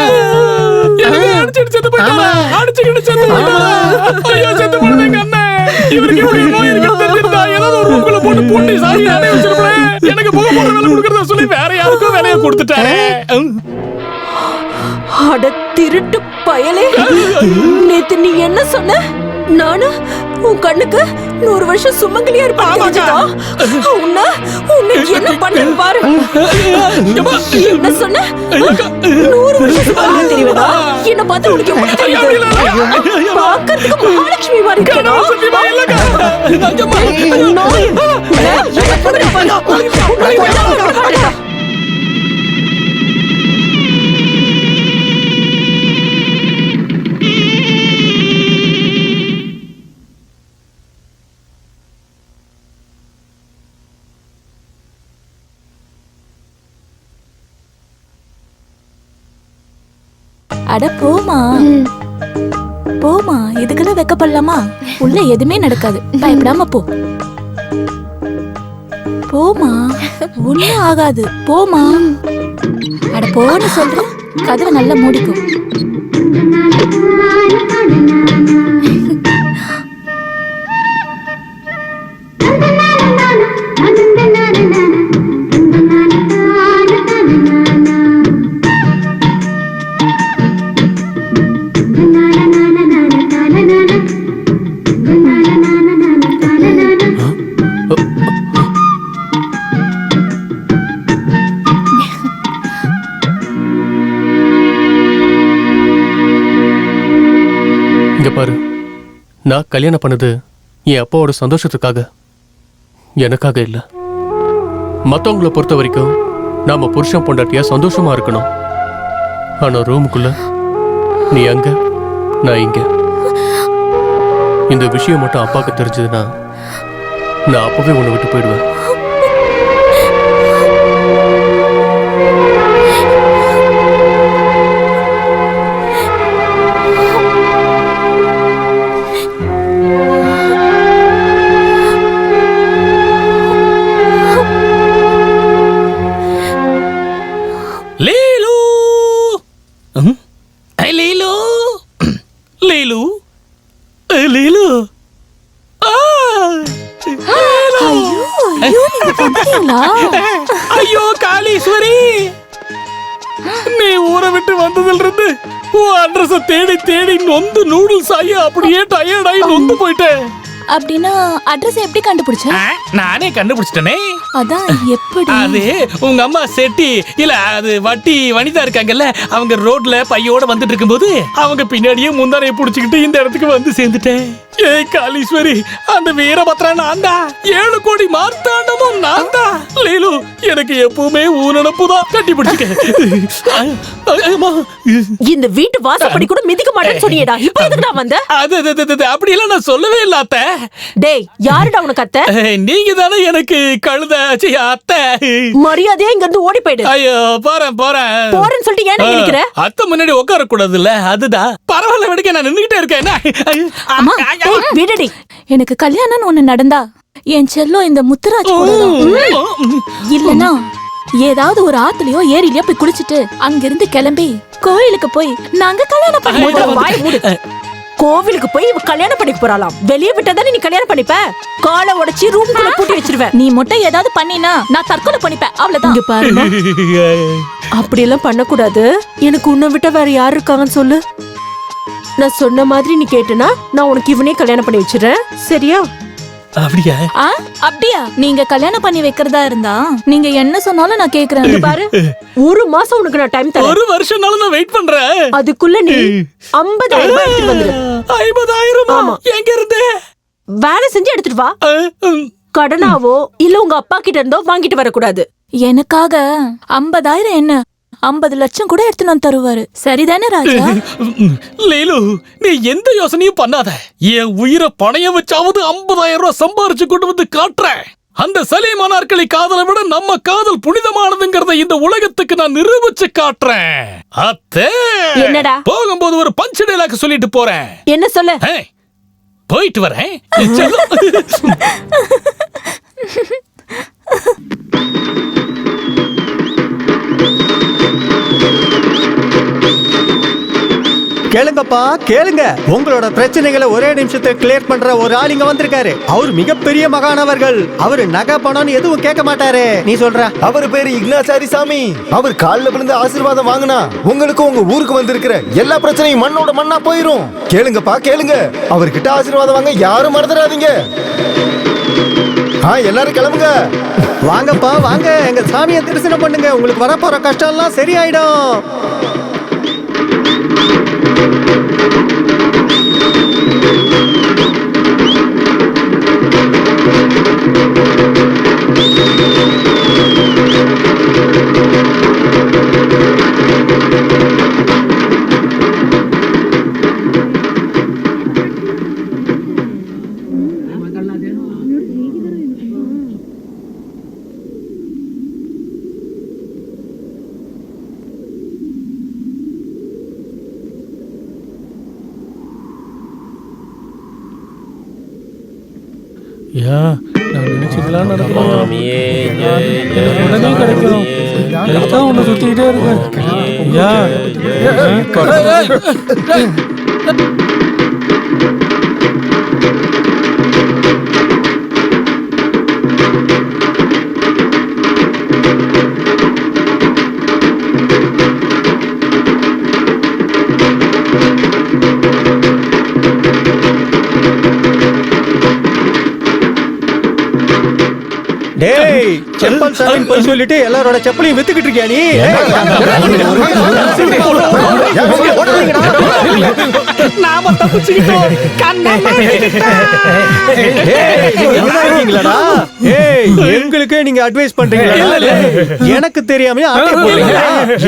அட திருட்டு பயலே, நேத்து நீ என்ன சொன்ன? நானு உன் கண்ணுக்கு 100 வருஷம் சுமங்கலியா இருப்பேன். உன்னை என்ன பண்ண பாரு. என்ன சொன்ன? 100 வருஷம் சுமங்கலியா தெரியுதா? என்ன பார்த்து உனக்கு எப்படி தெரியுது? பார்க்கறதுக்கு மகாலட்சுமி மாதிரி இருக்கா? அட போமா போமா, இதுக்கெல்லாம் வெக்கப்படலாமா? உள்ள எதுவுமே நடக்காது, பயப்படாம போ. போமா, ஒண்ணும் ஆகாது, போமா. அட போன்னு சொல்ற, கதவை நல்லா மூடிக்கும். இங்க பாரு, நான் கல்யாணம் பண்ணது என் அப்பாவோட சந்தோஷத்துக்காக, எனக்காக இல்ல. மத்தவங்களை பொறுத்த வரைக்கும் நாம புருஷன் பொண்டாட்டியா சந்தோஷமா இருக்கணும். ஆனா ரூமுக்குள்ள நீ அங்க, நான் இங்க. இந்த விஷயம் மட்டும் அப்பாவுக்கு தெரிஞ்சதுன்னா நான் அப்பவே உன்னை விட்டு போயிடுவேன். ஐயோ காளீஸ்வரி, நீ ஊரை விட்டு வந்ததுல இருந்து உன் அட்ரஸ தேடி தேடி நொந்து நூடுல்ஸ் ஆகி அப்படியே டயர்டாகி நொந்து போயிட்டேன். அப்படின்னா அட்ரஸ் எப்படி கண்டுபிடிச்ச? நானே கண்டுபிடிச்சிட்டேனே. அதான் எப்படி? அது உங்க அம்மா செட்டி இல்ல, அது வட்டி வனிதா இருக்காங்கல்ல, அவங்க ரோட்ல பையோட வந்துட்டு இருக்கும்போது அவங்க பின்னாடியே முந்தானையை புடிச்சுக்கிட்டு இந்த இடத்துக்கு வந்து சேர்ந்துட்டேன். ஏய் காளீஸ்வரி, அந்த வீரபத்ரா நான் தான், 7 கோடி மார்த்தாண்டமும் நான் தான். லீலு, எனக்கு எப்பவுமே ஊனப்புதான். கட்டி பிடிச்சுக்க. இந்த வீட்டு வாசப்படி கூட மிதிக்க மாட்டேன்னு சொன்னியேடா, இப்ப எதுக்குடா வந்த? அது அப்படி எல்லாம் நான் சொல்லவே இல்ல அத்தை. டேய், யாருடா உனக்கு அத்தை? நீங்க தானே எனக்கு கழுத அத்தை. மரியாதையா இங்க இருந்து ஓடி போயிடு. ஐயோ, போறேன்னு சொல்லிட்டு ஏன் நினைக்கிற? அத்தை முன்னாடி உட்கார கூடாதுல்ல, அதுதான். பரவாயில்ல, விடுக்க, நான் நின்னுகிட்டே இருக்கேன். விடுடி. எனக்கு கல்யாணம்னு ஒண்ணு நடந்தா என் செல்லம் இந்த முத்துராஜ் கூட இல்லனா ஏதாவது ஒரு ஆத்துலயோ ஏரியிலயோ போய் குளிச்சுட்டு அங்கிருந்து கிளம்பி கோயிலுக்கு போய் நாங்க கல்யாணம் பண்ணுவோம். கோவிலுக்கு போய் இவ கல்யாணம் பண்ணிக்க போறாளாம். வெளியே விட்டதானே நீ கல்யாணம் பண்ணிப்ப? காலை உடைச்சி ரூம்குள்ள பூட்டி வச்சிருவேன். நீ மட்டும் ஏதாவது பண்ணினா நான் தற்கொலை பண்ணிப்பேன், அவ்வளவுதான். இங்க பாருங்க, அப்படி எல்லாம் பண்ண கூடாது. எனக்கு உன்னை விட்ட வேற யாரு இருக்காங்கன்னு சொல்லு. நான் சொன்ன மாதிரி நீ கேட்டனா நான் உனக்கு இவனே கல்யாணம் பண்ணி வச்சிடுறேன், சரியா? அப்படியா? அப்படியா? நீங்க கல்யாணம் பண்ணி வைக்கிறதா இருந்தா நீங்க என்ன சொன்னாலும் நான் கேக்குறேன். பாரு, 1 மாசம் உனக்கு நான் டைம் தரேன். 1 வருஷம்னாலும் நான் வெயிட் பண்றேன். அதுக்குள்ள நீ 50,000 எடுத்துட்டு வந்துரு. 50,000? எங்க இருந்து? வேலை செஞ்சு எடுத்துட்டு வா. கடனாவோ இல்ல உங்க அப்பா கிட்ட இருந்தோ வாங்கிட்டு வரக்கூடாது. எனக்காக 50,000 என்ன 50 லட்சம் கூட எடுத்து நான் தருவாரு. சரிதானே ராஜா? லேலு, நீ எந்த யோசனையும் பண்ணாத. என் உயிரை பணைய வச்சாவது 50,000 ரூபாய் சம்பாரிச்சு கொண்டு வந்து காட்டுறேன். அந்த சலீம் அனார்கலி காதலை விட நம்ம காதல் புனிதமானதுங்கிறத இந்த உலகத்துக்கு நான் நிரூபிச்சு காட்டுறேன். அத்தை, என்னடா? போகும்போது ஒரு பஞ்ச் டைலாக் சொல்லிட்டு போறேன். என்ன சொல்ல? போயிட்டு வரேன். கேளுங்கப்பா கேளுங்க. உங்களோட பிரச்சனைகளை ஒரே நிமிஷத்தை கிளியர் பண்ற ஒரு ஆள் இங்க வந்திருக்காரு. அவர் மிகப்பெரிய மகானவர்கள். அவரு நகை பணம்னு எதுவும் கேட்க மாட்டாரு. நீ சொல்ற? அவர் பேரு இக்னாசாரி சாமி. அவர் கால்ல விழுந்து ஆசீர்வாதம் வாங்கினா உங்களுக்கு உங்க ஊருக்கு வந்திருக்கிற எல்லா பிரச்சனையும் மண்ணோட மண்ணா போயிரும். கேளுங்கப்பா கேளுங்க. அவர்கிட்ட ஆசீர்வாதம் வாங்க யாரும் மறந்துடாதீங்க. எல்லாரும் கிளம்புங்க. வாங்கப்பா வாங்க, எங்க சாமியை தரிசனம் பண்ணுங்க. உங்களுக்கு வரப்போற கஷ்டம் எல்லாம் சரியாயிடும். நான் நினைச்சதெல்லாம் நடக்கும். சுவாமியே ஜெய் எனக்கு உடனே கிடைக்கும். எதுக்காக உன்னை சுத்திக்கிட்டே இருக்கேன். டேய், செப்பல் சாமின்னு போய் சொல்லிட்டு எல்லாரோட செப்பலையும் வித்துக்கிட்டு இருக்கியா நீ? நாம தப்பிச்சுக்கிட்டோம். எங்களுக்கே நீங்க அட்வைஸ் பண்றீங்களா? எனக்கு தெரியாம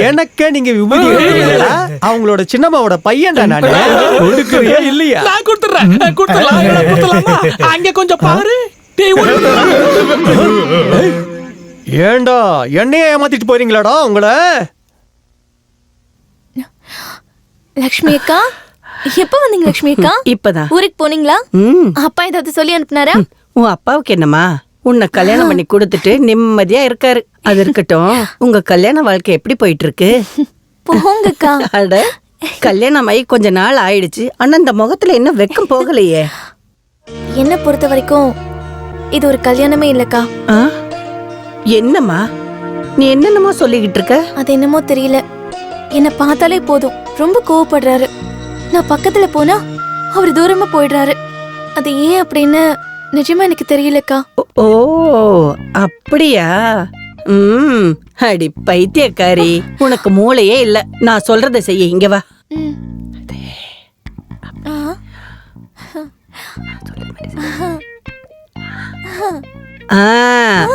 எனக்கே நீங்க விபதி எடுத்தீங்களா? அவங்களோட சின்னம்மாவோட பையன்டா நான். கொடுக்குறியா இல்லையா? நான் கொடுத்துடலாமா? அங்க கொஞ்சம் பாரு. ஏண்டா என்னைய ஏமாத்திட்டு போறீங்களாடா உங்கள? லக்ஷ்மி அக்கா, எப்ப வந்தீங்க லக்ஷ்மி அக்கா? இப்பதான். ஊருக்கு போனீங்களா? அப்பா ஏதாவது சொல்லி அனுப்புனாரா? உன் அப்பாவுக்கு என்னமா, உன்னை கல்யாணம் பண்ணி கொடுத்துட்டு நிம்மதியா இருக்காரு. அது இருக்கட்டும், உங்க கல்யாண வாழ்க்கை எப்படி போயிட்டு இருக்கு? போங்கக்கா. அட, கல்யாணம் ஆகி கொஞ்ச நாள் ஆயிடுச்சு, ஆனா இந்த முகத்துல இன்னும் வெக்கம் போகலையே. என்ன பொறுத்த வரைக்கும் இது ஒரு கல்யாணமே இல்லக்கா. என்னம்மா நீ என்னென்னமோ சொல்லிக்கிட்டு இருக்க? அது என்னமோ தெரியல, என்ன பார்த்தாலே போதும் ரொம்ப கோவப்படுறாரு. நான் பக்கத்துல போனா அவர் தூரமா போயிடுறாரு. அது ஏன் அப்படின்னு நிஜமா எனக்கு தெரியலக்கா. ஓ அப்படியா? அடி பைத்தியக்காரி, உனக்கு மூளையே இல்ல. நான் சொல்றத செய்ய, இங்க வா.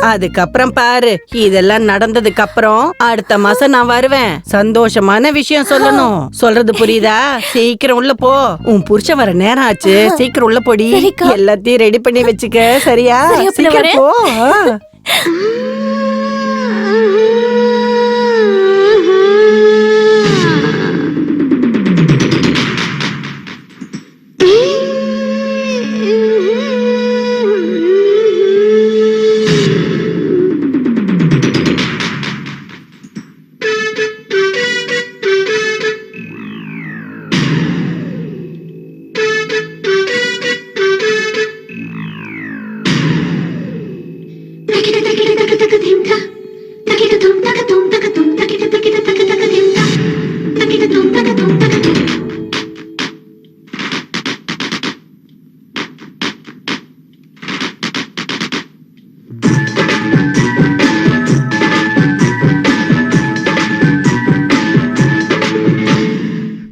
அதுக்கப்புறம் பாரு, இதெல்லாம் நடந்ததுக்கு அப்புறம் அடுத்த மாசம் நான் வருவேன். சந்தோஷமான விஷயம் சொல்லணும். சொல்றது புரியுதா? சீக்கிரம் உள்ள போ. உன் புருஷன் வர நேரம் ஆச்சு. சீக்கிரம் உள்ள போடி. எல்லாத்தையும் ரெடி பண்ணி வச்சுக்க. சரியா? சீக்கிரம் போ.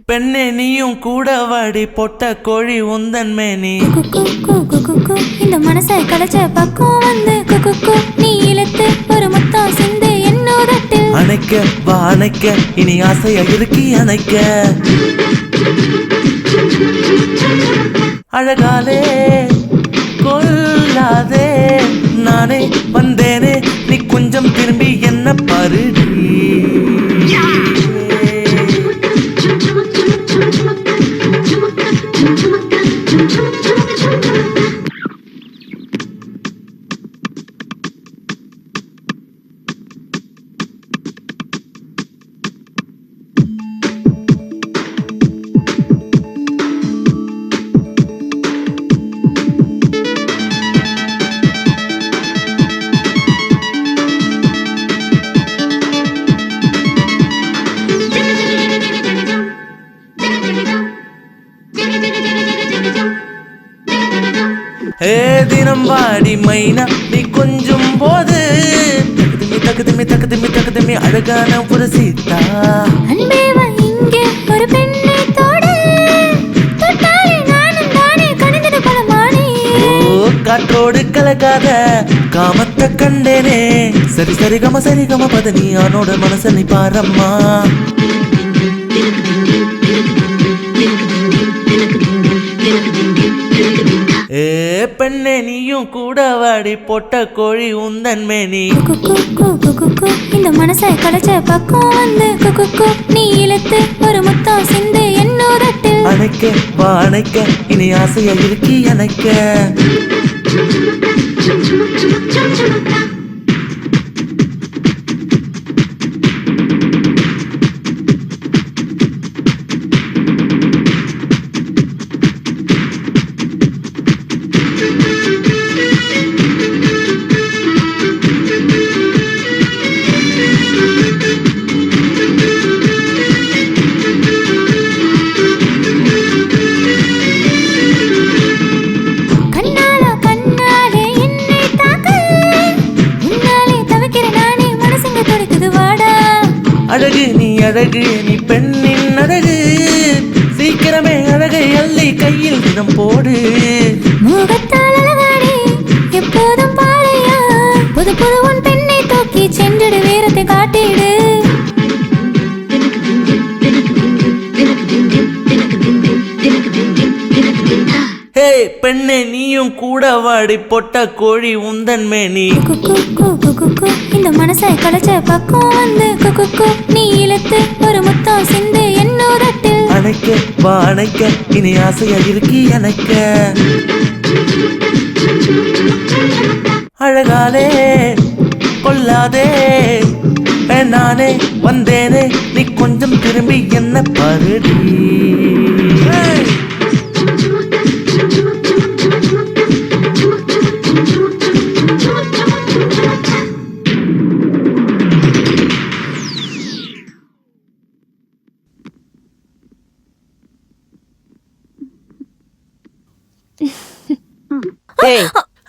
பெண்ணே நீயும் கூட வாடி, பொட்ட கோழி உந்தன் மேனி. இந்த மனசை கலைச்ச பக்கம் வந்து நீ இழுத்து ஒரு முத்தம் சிந்து என்னோட அணைக்க வா அணைக்க இனி ஆசையா இருக்கி அணைக்க அழகாலே கொல்லாதே நானே வந்தேனே நீ கொஞ்சம் திரும்பி என்ன பாருடி தினம் வாடி மைனா நீ கொஞ்சம் போது தகுதுமி தகுதுமி தகுதுமி அழகான ஒரு சீதா அன்பே வா இங்கே ஒரு பெண்ணை தோடு தொட்டாலே நானும் தானே கணிந்தது பலமானே ஓ காற்றோடு கலக்காத காமத்தை கண்டேனே சரி சரி கம பதனி ஆனோட மனசை நீ பாரம்மா ஏ பெண்ணே நீயும் கூட வாடி பொட்ட கோழி உந்தன் மேனி இந்த மனசை கலைச்ச பக்கம் வந்து நீ இழுத்து ஒரு முத்தம் சிந்து என்னோரட்டில் அணைக்க வா அணைக்க இனி ஆசையா இருக்கி அணைக்க அழகு நீ பெண்ணின் அழகு சீக்கிரமே அழகை அள்ளி கையில் தினம் போடு முகத்தால் அழகாடி எப்போதும் பாறையா புது புது உன் பெண்ணை தூக்கி சென்றிடு வீரத்தை காட்டிடு ஹே பெண்ணே நீயும் கூட வாடி பொட்ட கோழி உந்தன் மேனி இந்த மனசை கலைச்ச பக்கம் வந்து நீ இழுத்து ஒரு முத்தம் சிந்து என்னோரட்டில் அணைக்க வா அணைக்க இனி ஆசையா இருக்கி அணைக்க அழகாலே கொல்லாதே நானே வந்தேனே நீ கொஞ்சம் திரும்பி என்ன பாருடி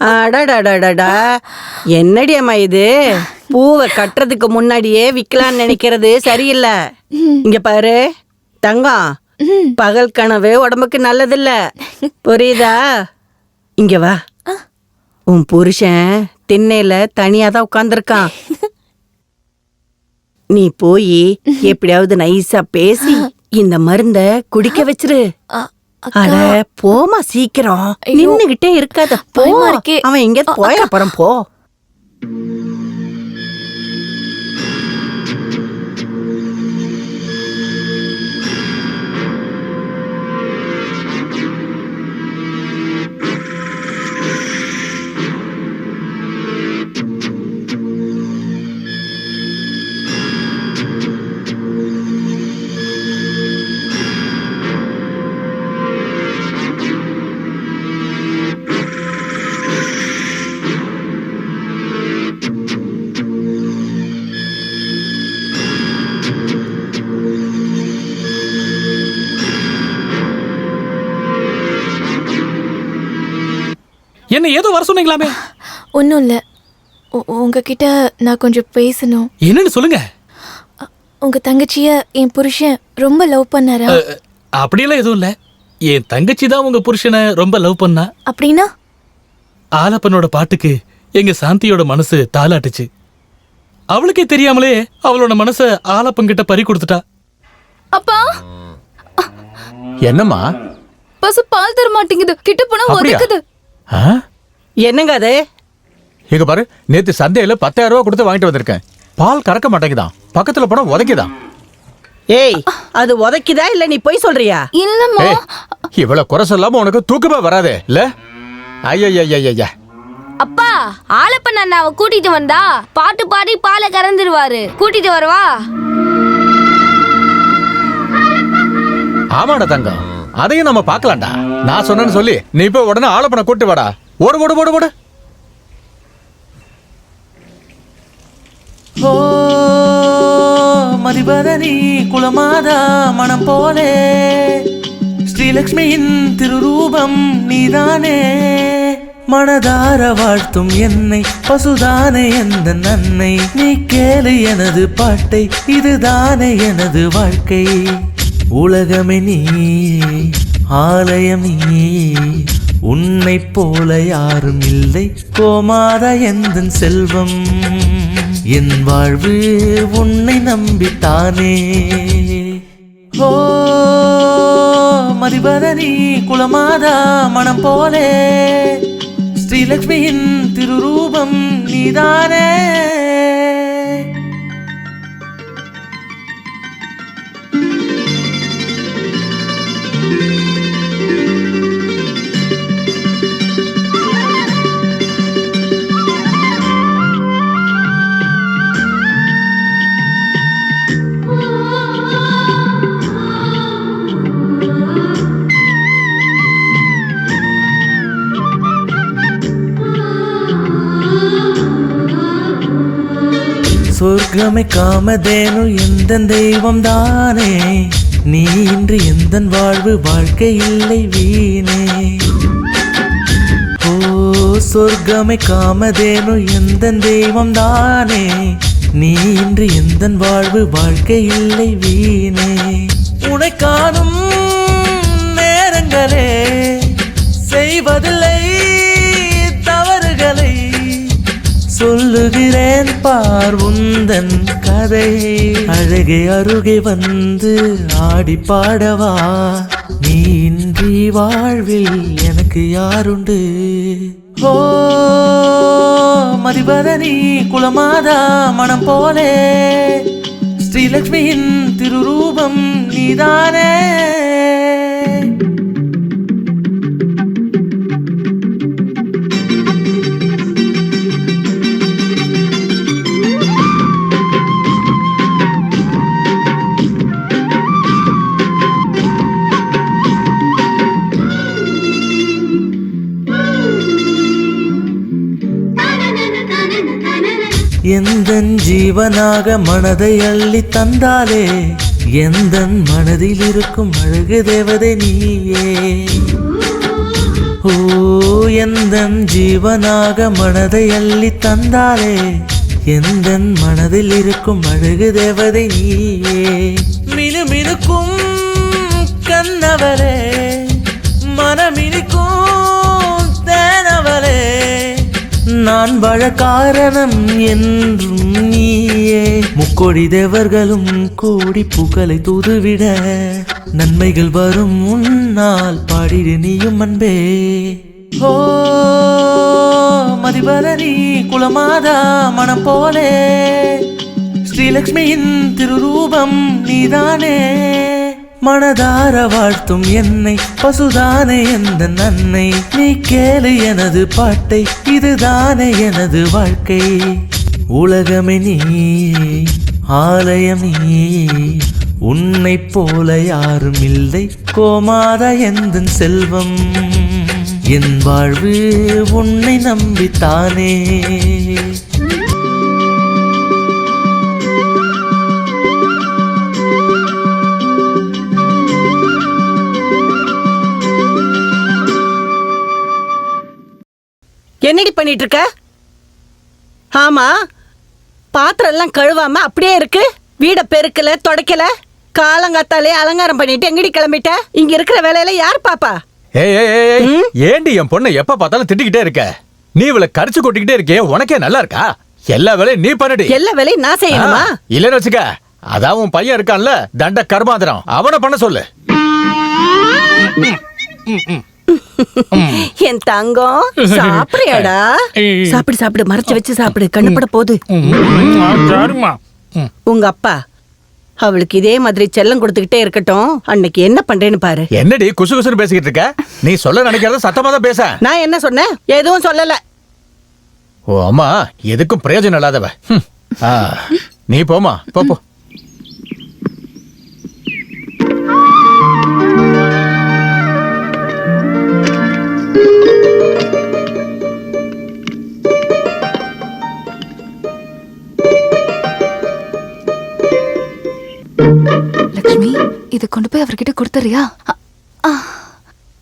அடடடடா என்னடி அம்மா இது பூவை கட்டுறதுக்கு முன்னாடியே விக்கலான்னு நினைக்கிறது சரியில்லை. இங்க பாரு தங்கம், பகல் கனவு உடம்புக்கு நல்லதில்ல, புரியுதா? இங்க வா, உன் புருஷன் திண்ணையில தனியா தான் உட்கார்ந்துருக்கான். நீ போய் எப்படியாவது நைஸா பேசி இந்த மருந்த குடிக்க வச்சிரு. அட போமா சீக்கிரம், நின்னுகிட்டே இருக்காத போ. அவன் எங்கேயாவது போய அப்புறம் போ. என்ன ஏதோ வர சொன்னீங்களாமே? ஒன்றும் இல்லை, உங்ககிட்ட நான் கொஞ்சம் பேசணும். என்னன்னு சொல்லுங்க. உங்க தங்கச்சிய என் புருஷன் ரொம்ப லவ் பண்ணாரா? அப்படியெல்லாம் எதுவும் இல்லை. என் தங்கச்சி தான் உங்க புருஷனை ரொம்ப லவ் பண்ணா. அப்படின்னா? ஆலப்பனோட பாட்டுக்கு எங்க சாந்தியோட மனசு தாளாட்டுச்சு. அவளுக்கே தெரியாமலே அவளோட மனச ஆலப்பங்கிட்ட பறி கொடுத்துட்டா. அப்பா என்னம்மா? பசு பால் தர மாட்டேங்குது, கிட்ட போனா உதைக்குது. என்னங்க அது? இங்க பாரு, நேத்து சந்தையில 10,000 ரூபாய் கொடுத்து வாங்கிட்டு வந்திருக்கேன். பால் கறக்க மாட்டேங்குதான், பக்கத்துல போனா உதைக்குதான். ஏய், அது உதைக்குதா இல்ல நீ போய் சொல்றியா? இல்லம்மா. இவ்வளவு குறை சொல்லாம உனக்கு தூக்கமே வராதே இல்ல? ஐயா அப்பா, ஆலப்பன் அண்ணாவை கூட்டிட்டு வந்தா பாட்டு பாடி பாலை கறந்துருவாரு. கூட்டிட்டு வரவா? ஆமாடா தங்கம், அதையும் நம்ம பார்க்கலாம்டா. நான் சொன்னேன்னு சொல்லி நீ இப்ப உடனே ஆலப்பனை கூட்டு வாடா. ஓடு ஓடு ஓடு ஓடு. ஓ மதிபதனி குலமாதா மனம் போலே ஸ்ரீலக்ஷ்மியின் திருரூபம் நீதானே. மனதார வாழ்த்தும் என்னை பசுதானே எந்த நன்னை. நீ கேளு எனது பாட்டை, இதுதானே எனது வாழ்க்கை. உலகமே நீ, ஆலயம் நீ, உன்னை போல யாரும் இல்லை. கோமாதா எந்தன் செல்வம், என் வாழ்வு உன்னை நம்பித்தானே. ஓ மதிபதனி குலமாதா மனம் போலே ஸ்ரீலக்ஷ்மியின் திருரூபம் நீதானே. சொர்க்கமே காமதேனு எந்த தெய்வம் தானே. நீ இன்று எந்த வாழ்வு வாழ்க்கை இல்லை வீணே. ஓ சொர்க்கமே காமதேனு எந்த தெய்வம் தானே. நீ இன்று எந்த வாழ்வு வாழ்க்கை இல்லை வீணே. உனை காணும் நேரங்களே செய்வதில்லை தவறுகளை. சொல்லுகிறேன் பார் உந்தன் கதை. அழகே அருகே வந்து ஆடி பாடவா. நீ இன்றி வாழ்வில் எனக்கு யாருண்டு. ஓ மதிபதனி குலமாதா மனம் போலே ஸ்ரீலக்ஷ்மியின் திருரூபம் நீதானே. எந்தன் ஜீவனாக மனதை அள்ளி தந்தாலே. எந்தன் மனதில் இருக்கும் அழகு தேவதை நீயே. ஓ எந்தன் ஜீவனாக மனதை அள்ளி தந்தாலே. எந்தன் மனதில் இருக்கும் அழகு தேவதை நீயே. மினுமினுக்கும் கண்ணவளே, மனமினுக்கும் தேனவளே. நான் வாழ காரணம் என்றும் நீயே. முக்கோடி தேவர்களும் கூடி புகழை தூதுவிட. நன்மைகள் வரும் முன்னால் பாடிடு நீயும் அன்பே. ஓ மதிபதனி குலமாதா மனம் போலே ஸ்ரீலக்ஷ்மியின் திருரூபம் நீதானே. மனதார வாழ்த்தும் என்னை பசுதானே எந்த நன்னை. நீ கேளு எனது பாட்டை, இதுதானே எனது வாழ்க்கை. உலகமே நீ, ஆலயம் நீ, உன்னை போல யாரும் இல்லை. கோமாதா எந்தன் செல்வம், என் வாழ்வு உன்னை நம்பித்தானே. என்னடி பண்ணிட்டு இருக்க? ஆமா, பாத்திரம் எல்லாம் கழுவாம அப்படியே இருக்கு. வீட பெருக்கல, தொடக்கல. காலங்காத்தாலே அலங்காரம் பண்ணிட்டு எங்கடி கிளம்பிட்ட? இங்க இருக்கிற வேலையில யார் பாப்பா? ஏண்டி என் பொண்ணை எப்ப பார்த்தாலும் திட்டிக்கிட்டே இருக்க? நீ இவளை கரிச்சு கொட்டிக்கிட்டே இருக்கே, உனக்கே நல்லா இருக்கா? எல்லா வேலையும் நீ பண்ணுடி. எல்லா வேலையும் நான் செய்யணுமா? இல்லன்னு வச்சுக்க, அதான் உன் பையன் இருக்கான்ல தண்ட கர்மாந்திரம், அவனை பண்ண சொல்லு. என் தங்கம் சாப்பிடுறியாடா? சாப்பிடு சாப்பிடு, மறைச்சு வச்சு சாப்பிடு, கண்ணுப்பட போகுது. உங்க அப்பா அவளுக்கு இதே மாதிரி செல்லம் கொடுத்துக்கிட்டே இருக்கட்டும். அன்னைக்கு என்ன பண்றேன்னு பாரு. என்னடி குசு குசுன்னு பேசிக்கிட்டு இருக்க? நீ சொல்ல நினைக்கிறத சத்தமா தான் பேச. நான் என்ன சொன்னேன்? எதுவும் சொல்லல. ஓ அம்மா எதுக்கும் பிரயோஜனம் இல்லாதவ. நீ போமா, போ போ. லக்ஷ்மி, இத கொண்டு போய் அவர்கிட்ட கொடுத்துறியா?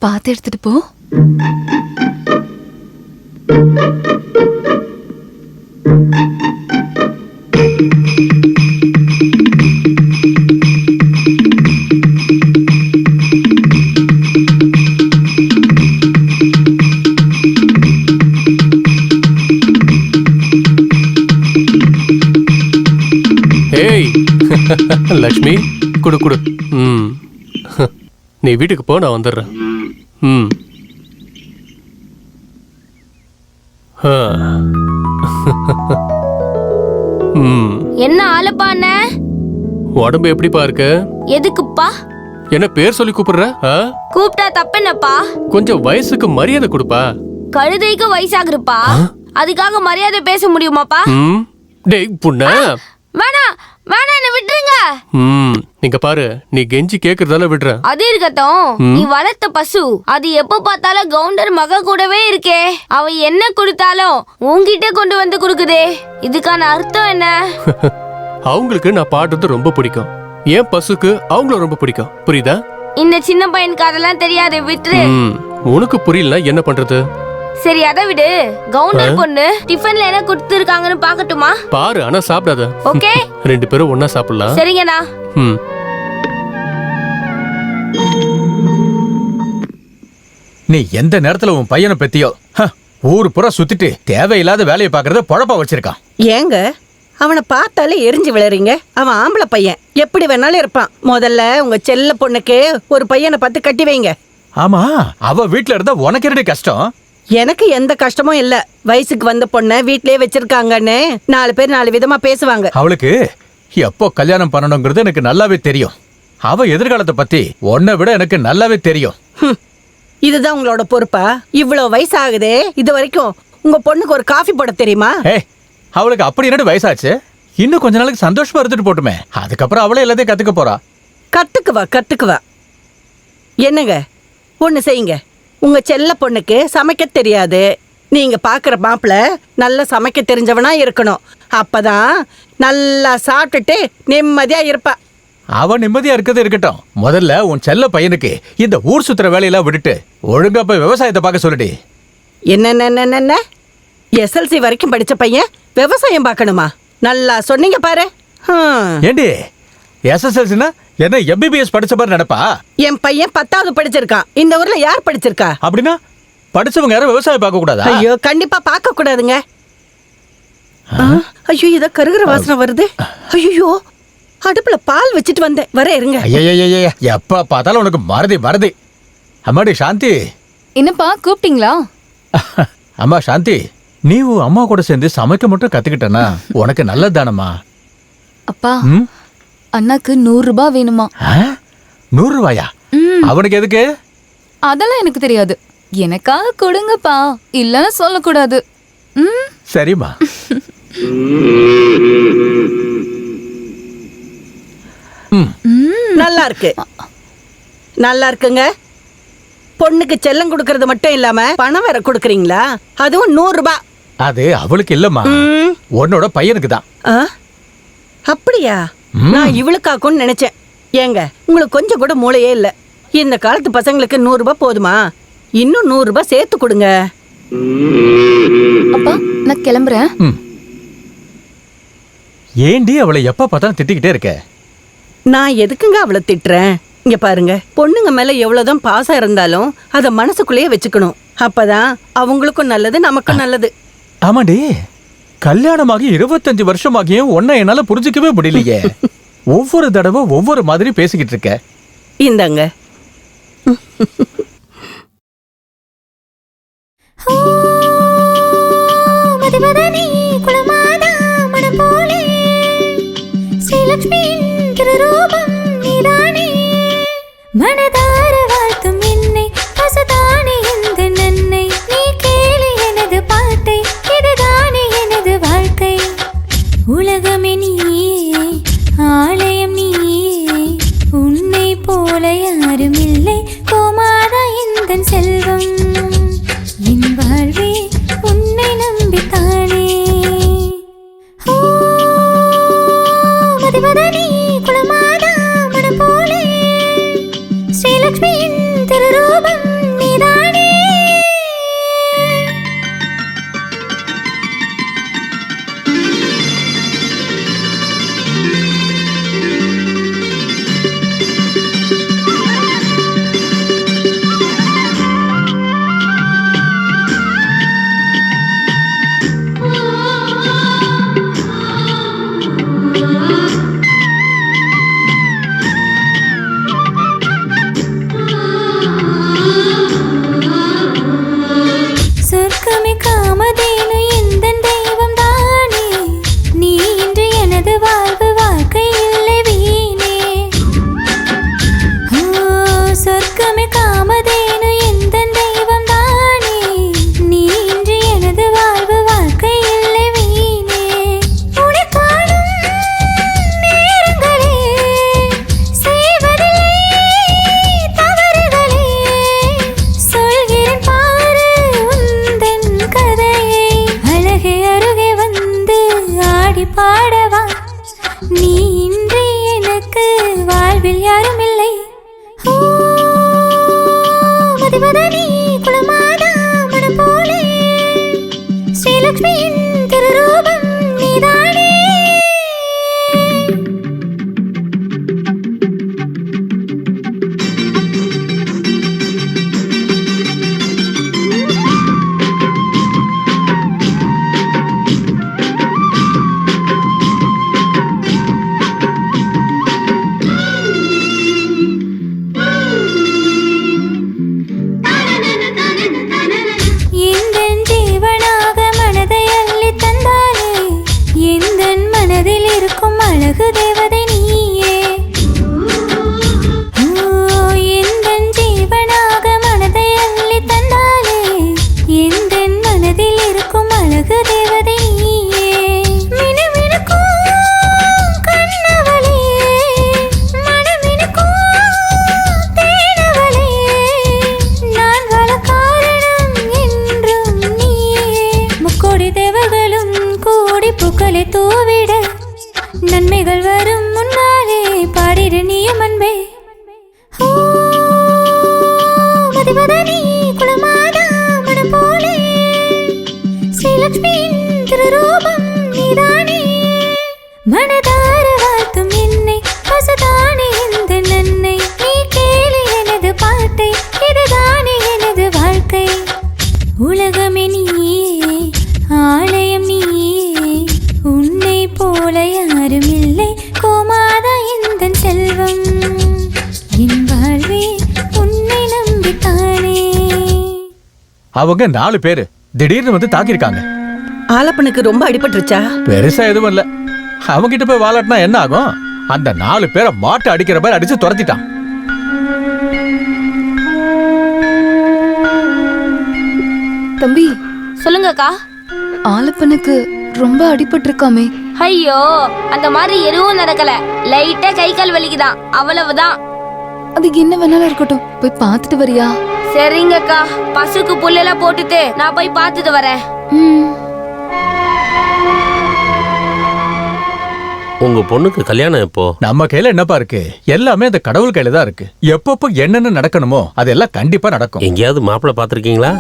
பார்த்து எடுத்துட்டு போ. ஏய் லக்ஷ்மி, குடு குடு. நீ வீட்டுக்கு போ, நான் வந்துடுறேன். என்ன ஆளப்பான? உடம்பு எப்படிப்பா இருக்கு? எதுக்குப்பா? என்ன பேர் சொல்லி கூப்பிடுற? கூப்பிட்டா தப்பென்னப்பா? கொஞ்சம் வயசுக்கு மரியாதை கொடுப்பா. கழுதைக்கு வயசாகுதுப்பா, அதுக்காக மரியாதை பேச முடியுமாப்பா? டேய் புண்ண, வேணா வேணா, என்ன விட்டுருங்க. நீங்க பாரு, நீ கெஞ்சி கேக்குறதால விடுற. அது இருக்கட்டும், நீ வளர்த்த பசு அது எப்ப பார்த்தாலும் கவுண்டர் மக கூடவே இருக்கே. அவ என்ன கொடுத்தாலும் உன்கிட்ட கொண்டு வந்து கொடுக்குதே, இதுக்கான அர்த்தம் என்ன? அவங்களுக்கு நான் பாடுறது ரொம்ப பிடிக்கும், என் பசுக்கு அவங்கள ரொம்ப பிடிக்கும். புரியுதா? இந்த சின்ன பையனுக்கு அதெல்லாம் தெரியாது, விட்டுரு. உனக்கு புரியல என்ன பண்றது? சரி அதை விடு. கவுண்டர் பொண்ணு டிஃபன்ல என்ன கொடுத்துருக்காங்கன்னு பாக்கட்டுமா? பாரு, ஆனா சாப்பிடாத. ஓகே, ரெண்டு பேரும் ஒண்ணா சாப்பிடலாம். சரிங்கண்ணா. நீ எந்த நேரத்துல உன் பையனை பத்தியோ ஊரு புற சுத்திட்டு தேவையில்லாத வேலையை பாக்குறத பொழப்பா வச்சிருக்கான். ஏங்க அவனை பார்த்தாலே எரிஞ்சு விளைறீங்க? அவன் ஆம்பளை பையன், எப்படி வேணாலும் இருப்பான். முதல்ல உங்க செல்ல பொண்ணுக்கு ஒரு பையனை பார்த்து கட்டி வைங்க. ஆமா, அவ வீட்டுல இருந்தா உனக்கு என்னடி கஷ்டம்? எனக்கு எந்த கஷ்டமும் இல்ல. வயசுக்கு வந்த பொண்ண வீட்லயே வச்சிருக்காங்கன்னு 4 பேர் 4 விதமா பேசுவாங்க. அவளுக்கு எப்போ கல்யாணம் பண்ணணுங்கிறது எனக்கு நல்லாவே தெரியும். அவ எதிர்காலத்தை பத்தி உன்னை விட எனக்கு நல்லாவே தெரியும். இதுதான் உங்களோட பொறுப்பா? இவ்வளவு வயசு ஆகுதே, இது வரைக்கும் உங்க பொண்ணுக்கு ஒரு காஃபி போட தெரியுமா? அவளுக்கு அப்படி என்னடி வயசாச்சு? இன்னும் கொஞ்ச நாளைக்கு சந்தோஷமா இருந்துட்டு போட்டுமே, அதுக்கப்புறம் அவளே எல்லாத்தையும் கத்துக்க போறா. கத்துக்குவா. என்னங்க ஒண்ணு செய்யுங்க, உங்க செல்ல பொண்ணுக்கு சமைக்க தெரியாது. நீங்க பாக்குற மாப்பிள்ள நல்லா சமைக்க தெரிஞ்சவனா இருக்கணும். அப்பதான் நல்லா சாப்பிட்டுட்டு நிம்மதியா இருப்பா. அவ நிம்மதியா இருக்கிறது இருக்கட்டும், முதல்ல உன் செல்ல பையனுக்கு இந்த ஊர் சுத்துற வேலையெல்லாம் விட்டுட்டு ஒழுங்கா போய் விவசாயத்தை பார்க்க சொல்லுடி. என்ன SLC வரைக்கும் படிச்ச பையன் விவசாயம் பார்க்கணுமா? நல்லா சொன்னீங்க பாரு. ஏண்டி SSLCனா என்ன MBBS படிச்ச மாதிரி நினைப்பா? என் பையன் 10வது படிச்சிருக்கான். இந்த ஊர்ல யார் படிச்சிருக்கா? அப்படின்னா படிச்சவங்க யாரும் விவசாயம் பார்க்க கூடாதா? ஐயோ, கண்டிப்பா பார்க்க கூடாதுங்க. ஐயோ, இத கருகிற வாசனை வருது. ஐயோ, அடுப்புல பால் வச்சிட்டு வந்தேன், வர இருங்க. ஐயய்யய்ய, எப்ப பார்த்தாலும் உனக்கு மறதி. அம்மாடி சாந்தி. என்னப்பா கூப்பிட்டீங்களா? அம்மா சாந்தி, நீ அம்மா கூட சேர்ந்து சமைக்க மட்டும் கத்துக்கிட்டனா உனக்கு நல்லதானம்மா? அப்பா, அண்ணாக்கு 100 ரூபாய் வேணுமா? 100 ரூபாயா? அவனுக்கு எதுக்கு? அதெல்லாம் எனக்கு தெரியாது, எனக்காக கொடுங்கப்பா, இல்லன்னு சொல்லக்கூடாது. சரிம்மா. நல்லா இருக்குங்க. பொண்ணுக்கு செல்லம் கொடுக்கறது மட்டும் இல்லாம பணம் வேற கொடுக்கறீங்களா? அதுவும் 100 ரூபாய். அது அவளுக்கு இல்லம்மா, உன்னோட பையனுக்கு தான். அப்படியா? நான் இவளுக்காக்கும்னு நினைச்சேன். ஏங்க, உங்களுக்கு கொஞ்சம் கூட மூளையே இல்ல. இந்த காலத்து பசங்களுக்கு 100 ரூபாய் போதுமா? இன்னும் 100 ரூபாய் சேர்த்து கொடுங்க. அப்பா, நான் கிளம்புறேன். ஏண்டி அவளை எப்ப பார்த்தாலும் திட்டிக்கிட்டே இருக்க? நான் எதுக்குங்க அவளை திட்டுறேன்? இங்க பாருங்க, பொண்ணுங்க மேல எவ்வளவுதான் பாசம் இருந்தாலும் அத மனசுக்குள்ளேயே வச்சுக்கணும். அப்பதான் அவங்களுக்கும் நல்லது, நமக்கும் நல்லது. ஆமாடி, கல்யாணமாகி 25 வருஷமாகியும் உன்னை என்னால புரிஞ்சிக்கவே முடியலையே. ஒவ்வொரு தடவை ஒவ்வொரு மாதிரி பேசிக்கிட்டு இருக்க. இந்தாங்க. மனதார வாழ்த்தும் என்னை பசுதானே இந்த நன்னை நீ கேளு எனது பாட்டை இதுதானே எனது வாழ்க்கை உலகமே நீயே ஆலயம் நீயே உன்னை போல யாரும் இல்லை கோமாதா இந்த செல்வம் என் வாழ்வே உன்னை நம்பித்தானே மதிவதனி குலமாதா மனம் போலே ஸ்ரீலக்ஷ்மியின் திருரூபம் நீதானே. சொர்க்கமே காமதேனு எந்தன் தெய்வம் தானே நீ இன்று எனது வாழ்வு வாழ்க்கை இல்லை வீணே. சொர்க்கமே காமதேனு எந்தன் தெய்வம் தானே நீ இன்று எனது வாழ்வு வாழ்க்கை இல்லை வீணே. உன்னை காணும் நேரங்களே செய்வதில்லை தவறுகளே சொல்கிறேன் பாரு உந்தன் கதையை அழகே அருகே வந்து ஆடி பாடவா நீ இன்றி எனக்கு வாழ்வில் யாரும் இல்லை. மதிவதனி குலமாதா மனம் போலே ஸ்ரீலக்ஷ்மியின் திருரூபம் நீதானே. எந்தன் ஜீவனாக மனதை அள்ளி தந்தாலே எந்தன் மனதில் இருக்கும் அழகு தேவதை நீயே. எந்தன் ஜீவனாக மனதை அள்ளி தந்தாலே எந்தன் மனதில் இருக்கும் அழகு தேவதை நீயே. மினுமினுக்கும் கண்ணவளே மனமினுக்கும் தேனவளே நான் வாழ காரணம் என்றும் நீயே. முக்கோடி தேவர்களும் கூடி பூக்களை தூவிட நன்மைகள் வரும் முன்னாலே பாடிடு நீயும் அன்பே. மதிவதனி குலமாதா மனம் போலே ஸ்ரீலக்ஷ்மியின் திருரூபம் நீதானே. மனதார வாழ்த்தும் என்னை பசுதானே இந்த நன்னை நீ கேளு எனது பாட்டை இதுதானே எனது வாழ்க்கை உலகமே நீயே ஆலயம் நீயே உன்னை போல யாரும் இல்லை கோமாதா இந்த செல்வம் என் வாழ்வே உன்னை நம்பித்தானே. அவங்க 4 பேரு திடீர்னு வந்து தாக்கியிருக்காங்க. ஆலப்பனுக்கு ரொம்ப அடிபட்டுருச்சா? பெருசா எதுவும் இல்ல. அவங்கிட்ட போய் வாலாட்டினா என்ன ஆகும்? அந்த 4 பேரை மாட்டு அடிக்கிற மாதிரி அடிச்சு துரத்திட்டான். தம்பி சொல்லுங்கக்கா. ஆலப்பனுக்கு ரொம்ப அடிபட்டிருக்காமே. ஐயோ அந்த மாதிரி எதுவும் நடக்கல. லைட்டா கை கால் வலிக்குதான், அவ்வளவுதான். அது என்ன வேணாலும் இருக்கட்டும், போய் பார்த்துட்டு வரியா? சரிங்கக்கா, பசுக்கு புல்லெல்லாம் போட்டுட்டு நான் போய் பார்த்துட்டு வரேன். உங்க பொண்ணுக்கு கல்யாணம் எப்போ? நம்ம கையில என்னப்பா இருக்கு? எல்லாமே அந்த கடவுள் கையில தான் இருக்கு. எப்பப்போ என்னென்ன நடக்கணுமோ அதெல்லாம் கண்டிப்பா நடக்கும். எங்கேயாவது மாப்பிள்ளை பாத்திருக்கீங்களா?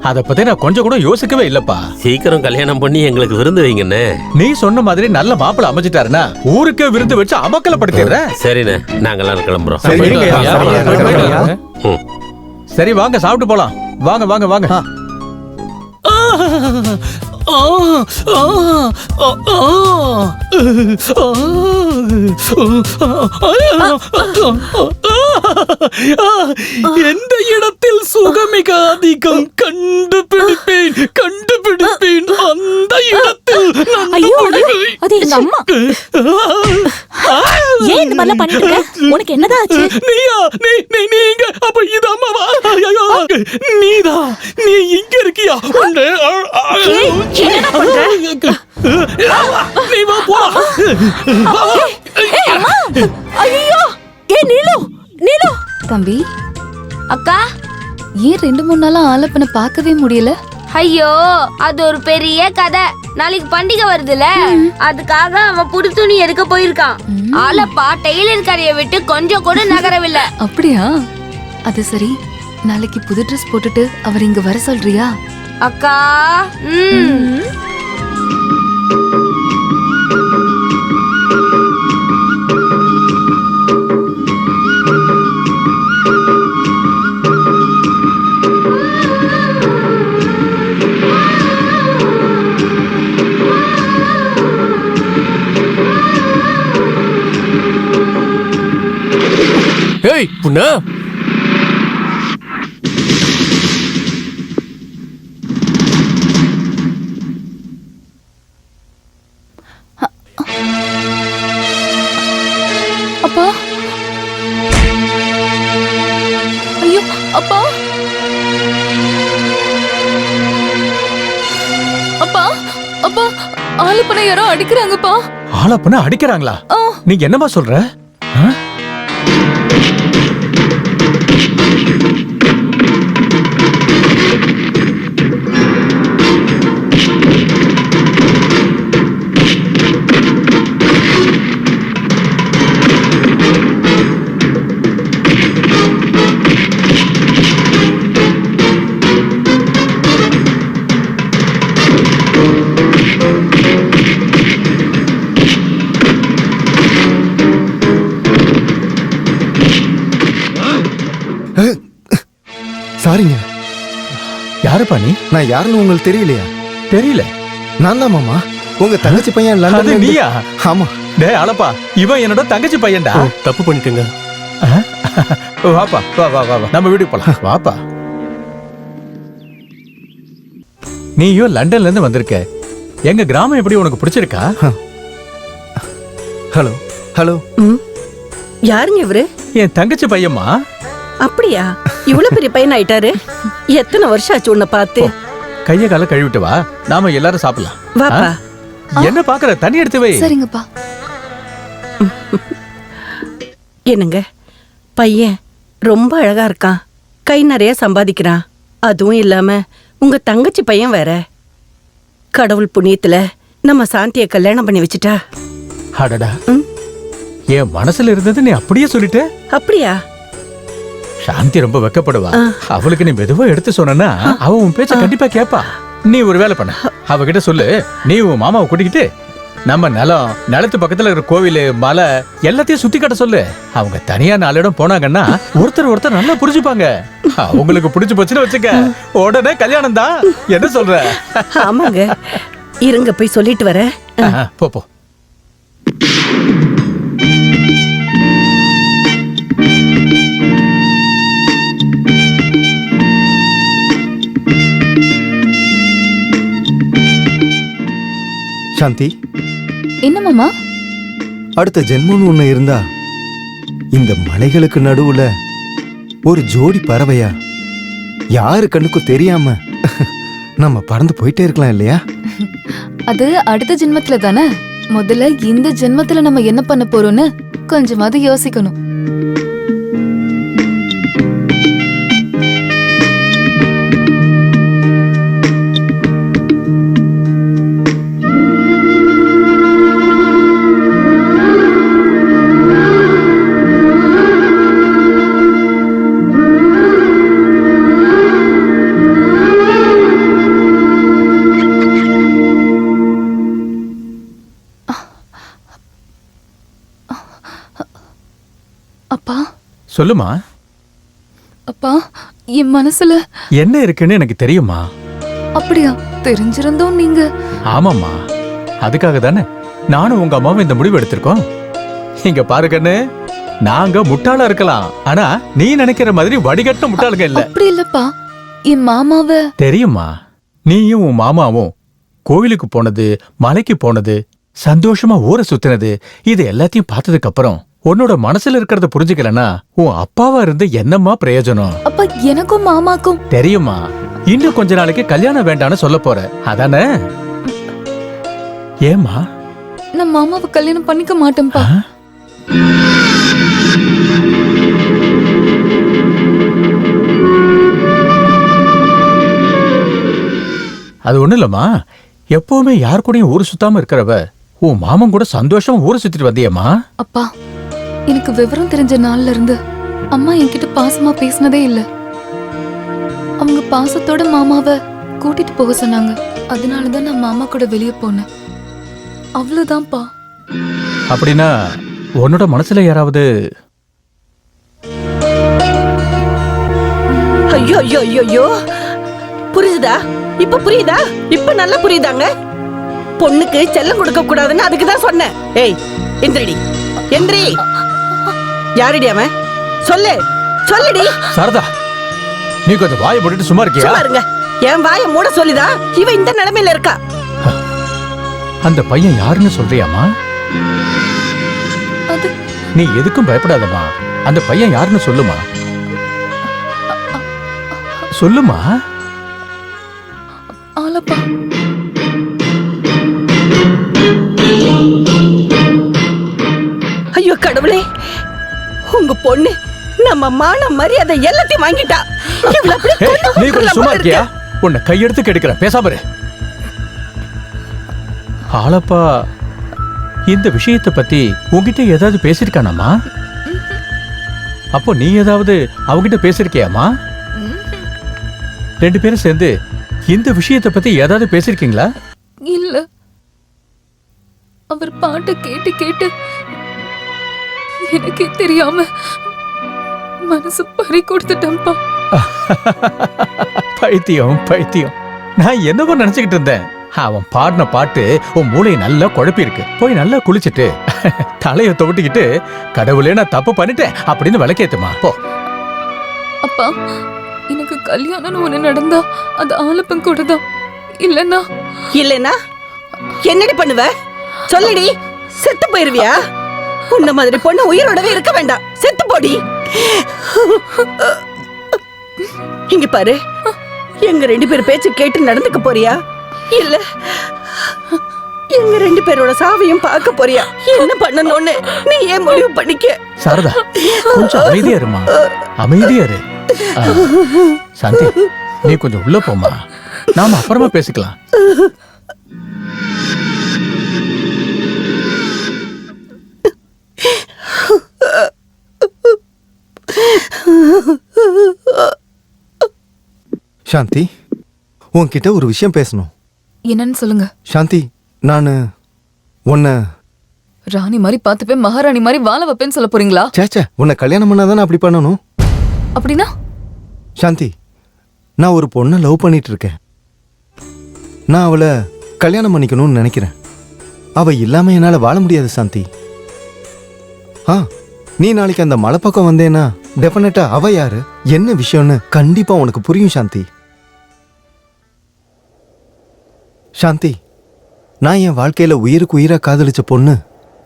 அத பத்தி நான் கொஞ்சம் கூட யோசிக்கவே இல்லப்பா. சீக்கிரம் கல்யாணம் பண்ணி எங்களுக்கு விருந்து வைங்கண்ணே. நீ சொன்ன மாதிரி நல்ல மாப்பிள்ளை அமைச்சிட்டாருன்னா ஊருக்கே விருந்து வச்சு அமக்கலப்படுத்திடுறேன். சரிண்ணே, நாங்கெல்லாம் கிளம்புறோம். சரி வாங்க சாப்பிட்டு போலாம். வாங்க வாங்க வாங்க. எந்த இடத்தில் சுகமிக அதிகம் கண்டுபிடிப்பேன் அந்த இடத்தில் அது எங்க அம்மா. ஏன் இந்த மாதிரிலாம் பண்ணிட்டு இருக்க? உனக்கு என்னதான் ஆச்சு? நீங்க அப்ப இது அம்மாவா? நீதான், நீ இங்க இருக்கியா? என்ன பண்ற? நீ வா போலாம். ஐயோ, நீலு நீலு. தம்பி, அக்கா, ஏன் 2-3 நாளா ஆலப்பனை பார்க்கவே முடியல? ஐயோ அது ஒரு பெரிய கதை. நாளைக்கு பண்டிகை வருதுல, அதுக்காக அவன் புது துணி எடுக்க போயிருக்கான். ஆலப்பா டெய்லர் கடையை விட்டு கொஞ்சம் கூட நகரவில்லை. அப்படியா? அது சரி, நாளைக்கு புது ட்ரெஸ் போட்டுட்டு அவர் இங்க வர சொல்றியா? அக்கா, ஏய் புண்ணா, அப்பா, ஐயோ அப்பா, அப்பா, அப்பா, ஆலப்பனை யாரோ அடிக்கிறாங்கப்பா. ஆலப்பனை அடிக்கிறாங்களா? நீங்க என்னமா சொல்ற? சாரிங்க. யாருப்பா நீ? நான் யாருன்னு உங்களுக்கு தெரியலையா? தெரியல. நான் தான் மாமா, உங்க தங்கச்சி பையன் லண்டன்ல அது நீயா? ஆமா. டேய் ஆலப்பா, இவன் என்னோட தங்கச்சி பையன்டா. தப்பு பண்ணிட்டேங்க. வாப்பா, வா வா வா, நம்ம வீட்டுக்கு போலாம். வாப்பா. நீயும் லண்டன்ல இருந்து வந்திருக்க. எங்க கிராமம் எப்படி உனக்கு பிடிச்சிருக்கா? Hello hello. யாருங்க இவரு? என் தங்கச்சி பையம்மா. அப்படியா? இவ்வளவு பெரிய பையன் ஆயிட்டாரு. எத்தனை வருஷம் ஆச்சு உன்னை பார்த்து? கைய கால கழுவிட்டு வா, நாம எல்லாரும் சாப்பிடலாம். வாப்பா. என்ன பாக்குற? தண்ணி எடுத்து வை. சரிங்கப்பா. என்னங்க, பையன் ரொம்ப அழகா இருக்கான், கை நிறைய சம்பாதிக்கிறான். அதுவும் இல்லாம உங்க தங்கச்சி பையன் வேற. கடவுள் புண்ணியத்துல நம்ம சாந்திய கல்யாணம் பண்ணி வச்சுட்டா. அடடா, என் மனசுல இருந்தது நீ அப்படியே சொல்லிட்ட. அப்படியா? சாந்தி ரொம்ப வெக்கப்படுவா. அவளுக்கு நீ மெதுவா எடுத்து சொன்னா அவ உன் பேச்ச கண்டிப்பா கேப்பா. நீ ஒரு வேலை பண்ண, அவகிட்ட சொல்லு, நீ உன் மாமாவை கூட்டிக்கிட்டு நம்ம நிலத்து பக்கத்துல இருக்கிற கோவில், மலை எல்லாத்தையும் சுத்தி காட்ட சொல்லு. அவங்க தனியா 4 இடம் போனாங்கன்னா ஒருத்தர் நல்லா புரிஞ்சுப்பாங்க. அவங்களுக்கு புடிச்சு போச்சுன்னு வச்சுக்க, உடனே கல்யாணம் தான். என்ன சொல்ற? ஆமாங்க, இருங்க போய் சொல்லிட்டு வர. போ. சாந்தி, என்ன மாமா? அடுத்த ஜென்மம்னு ஒண்ணு இருந்தா இந்த மலைகளுக்கு நடுவுல ஒரு ஜோடி பறவையா யாரு கண்ணுக்கும் தெரியாம நம்ம பறந்து போயிட்டே இருக்கலாம் இல்லையா? அது அடுத்த ஜென்மத்துல தானே. முதல்ல இந்த ஜென்மத்துல நம்ம என்ன பண்ண போறோம்னு கொஞ்சமாவது யோசிக்கணும். அப்பா. சொல்லுமா. அப்பா, என் மனசுல என்ன இருக்குன்னு எனக்கு தெரியுமா. அப்படியா? தெரிஞ்சிருந்தோம் நீங்க. ஆமாம்மா, அதுக்காக தானே நானும் உங்க அம்மாவும் இந்த முடிவு எடுத்திருக்கோம். இங்க பாரு கண்ணு, நாங்க முட்டாளா இருக்கலாம், ஆனா நீ நினைக்கிற மாதிரி வடிகட்ட முட்டாளுங்க இல்ல. அப்படி இல்லப்பா, என் மாமாவ தெரியுமா, நீயும் உன் மாமாவும் கோயிலுக்கு போனது, மலைக்கு போனது, சந்தோஷமா ஊரை சுத்தினது, இது எல்லாத்தையும் பார்த்ததுக்கு அப்புறம் உன்னோட மனசுல இருக்கிறத புரிஞ்சுக்கலன்னா உன் அப்பாவா இருந்து என்னம்மா பிரயோஜனம்? அப்ப எனக்கும் மாமாக்கும் தெரியுமா, இன்னும் கொஞ்ச நாளைக்கு கல்யாணம் வேண்டான்னு சொல்ல போற, அதானே? ஏமா? நான் மாமாவை கல்யாணம் பண்ணிக்க மாட்டேன்ப்பா. அது ஒண்ணு இல்லம்மா, எப்பவுமே யார் கூடயும் ஊர் சுத்தாம இருக்கிறவ உன் மாமன் கூட சந்தோஷமா ஊரை சுத்திட்டு வந்தியம்மா. அப்பா, எனக்கு விவரம் தெரிஞ்ச நாள்ல இருந்து அம்மா என்கிட்ட பாசமா பேசினதே இல்ல. அவங்க பாசத்தோட மாமாவை கூட்டிட்டு போக சொன்னாங்க. அதனாலதான் நான் மாமா கூட வெளியே போனேன். அவ்வளவுதான்ப்பா. அப்படின்னா உன்னோட மனசுல யாராவது? ஐயோ ஐயோ ஐயோ ஐயோ, புரியுதா? இப்ப புரியுதா? இப்ப நல்லா புரியுதாங்க? பொண்ணுக்கு செல்லம் கொடுக்க கூடாதுன்னு அதுக்கு தான் சொன்னேன். ஏய் எந்திரடி, எந்திரி. யாரடி அவன்? சொல்லு, சொல்லுடி. சாரதா, நீ கொஞ்சம் வாயை போட்டுட்டு சும்மா இருக்கியா? சும்மா இருங்க. என் வாயை மூட சொல்லிதான் இவ இந்த நிலைமையில இருக்கா. அந்த பையன் யாருன்னு சொல்றியாமா? நீ எதுக்கும் பயப்படாதம்மா. அந்த பையன் யாருன்னு சொல்லுமா, சொல்லுமா. ஆலப்பா. ஐயோ கடவுளே, உங்க பொண்ணு நம்ம மான மரியாதை எல்லாத்தையும் வாங்கிட்டா. இவள அப்படியே கொன்னு நீ கொஞ்சம் சும்மா இருக்கியா? உன்னை கையெடுத்து கெடுக்கிற, பேசாம இரு. ஆலப்பா இந்த விஷயத்தை பத்தி உன்கிட்ட ஏதாவது பேசிருக்கானாமா? அப்போ நீ ஏதாவது அவகிட்ட பேசிருக்கியாமா? ரெண்டு பேரும் சேர்ந்து இந்த விஷயத்தை பத்தி ஏதாவது பேசிருக்கீங்களா? இல்ல. அவர் பாட்டு கேட்டு கேட்டு எனக்கே தெரியாம மனசு பறி கொடுத்துட்டேன்ப்பா. பைத்தியம் பைத்தியம். நான் என்னவோ நினைச்சுக்கிட்டு இருந்தேன். அவன் பாடின பாட்டு உன் மூளையை நல்லா குழப்பி இருக்கு. போய் நல்லா குளிச்சுட்டு தலையை துவட்டிக்கிட்டு கடவுளே நான் தப்பு பண்ணிட்டேன் அப்படின்னு விளக்கேத்துமா போ. அப்பா, எனக்கு கல்யாணம்னு ஒண்ணு நடந்தா அது ஆலப்பன் கூட தான். இல்லன்னா இல்லன்னா என்னடி பண்ணுவ? சொல்லுடி. செத்து போயிருவியா? உன்ன மாதிரி பொண்ணு உயிரோடவே இருக்க வேண்டாம். செத்து போடி. இங்க பாரு, எங்க ரெண்டு பேர் பேச்சு கேட்டு நடந்துக்க போறியா, இல்ல எங்க ரெண்டு பேரோட சாவையும் பார்க்க போறியா? என்ன பண்ணணும்னு நீ ஏன் முடிவு பண்ணிக்க. சாரதா, கொஞ்சம் அமைதியா இருமா, அமைதியா இரு. சாந்தி, நீ கொஞ்சம் உள்ள போமா, நாம அப்புறமா பேசிக்கலாம். சாந்தி, உன்கிட்ட ஒரு விஷயம் பேசணும். என்னன்னு சொல்லுங்க. சாந்தி, நானு உன்னை ராணி மாதிரி பார்த்துப்பேன், மகாராணி மாதிரி வாழ வைப்பேன்னு சொல்ல போறீங்களா? சேச்சே, உன்னை கல்யாணம் பண்ணாதானே அப்படி பண்ணணும். அப்படின்னா? சாந்தி, நான் ஒரு பொண்ணை லவ் பண்ணிட்டு இருக்கேன். நான் அவளை கல்யாணம் பண்ணிக்கணும்னு நினைக்கிறேன். அவ இல்லாம என்னால வாழ முடியாது சாந்தி. நீ நாளைக்கு அந்த மலை பக்கம் வந்தேன்னா டெஃபினட்டா அவ யாரு என்ன விஷயம்னு கண்டிப்பா உனக்கு புரியும் சாந்தி. சாந்தி, நான் என் வாழ்க்கையில உயிருக்கு உயிரா காதலிச்ச பொண்ணு,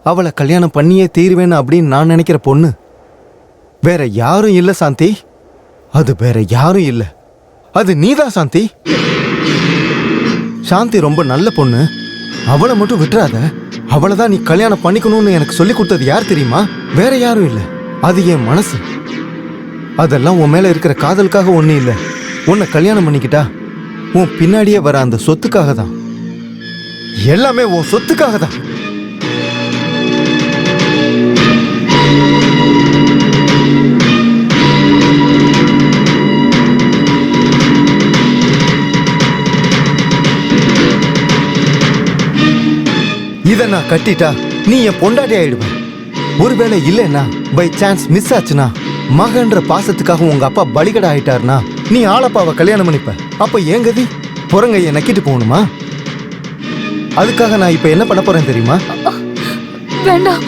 அவளை கல்யாணம் பண்ணியே தீருவேன்னு அப்படின்னு நான் நினைக்கிற பொண்ணு வேற யாரும் இல்ல சாந்தி. அது வேற யாரும் இல்ல, அது நீதான் சாந்தி. சாந்தி ரொம்ப நல்ல பொண்ணு, அவளை மட்டும் விட்டுறாத. அவளை தான் நீ கல்யாணம் பண்ணிக்கணும்னு எனக்கு சொல்லி கொடுத்தது யார் தெரியுமா? வேற யாரும் இல்ல, அது என் மனசு. அதெல்லாம் உன் மேல இருக்கிற காதலுக்காக ஒண்ணு இல்ல. உன்னை கல்யாணம் பண்ணிக்கிட்டா உன் பின்னாடியே வர அந்த சொத்துக்காக தான். எல்லாமே உன் சொத்துக்காக தான். இதை நான் கட்டிட்டா நீ என் பொண்டாட்டி ஆயிடுவ. ஒருவேளை இல்லைன்னா பை சான்ஸ் மிஸ் ஆச்சுன்னா, மகன்ற பாசத்துக்காக உங்க அப்பா பலிகடா ஆயிட்டாருனா நீ ஆலப்பாவை கல்யாணம் பண்ணிப்ப. அப்ப ஏன் கதி? புறங்கைய நக்கிட்டு போகணுமா? அதுக்காக நான் இப்ப என்ன பண்ண போறேன் தெரியுமா? வேண்டாம்.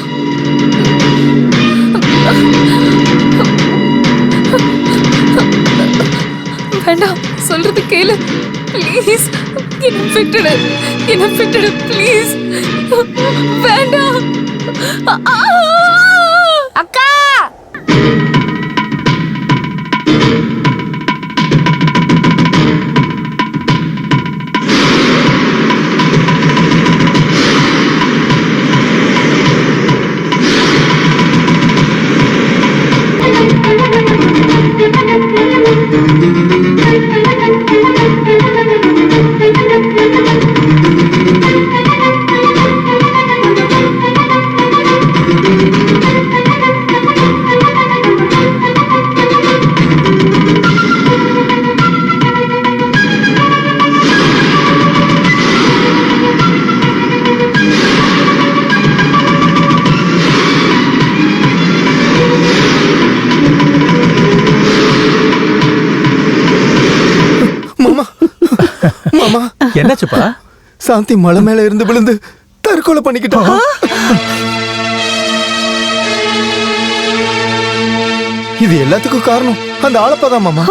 வேண்டாம், சொல்றது கேளு ப்ளீஸ். என்ன விட்டுடு ப்ளீஸ். வேண்டாம். அக்கா என்னாச்சுப்பா? சாந்தி மலை மேல இருந்து விழுந்து தற்கொலை பண்ணிக்கிட்டான். இது எல்லாத்துக்கும் காரணம் அந்த ஆளப்பாதான் மாமா.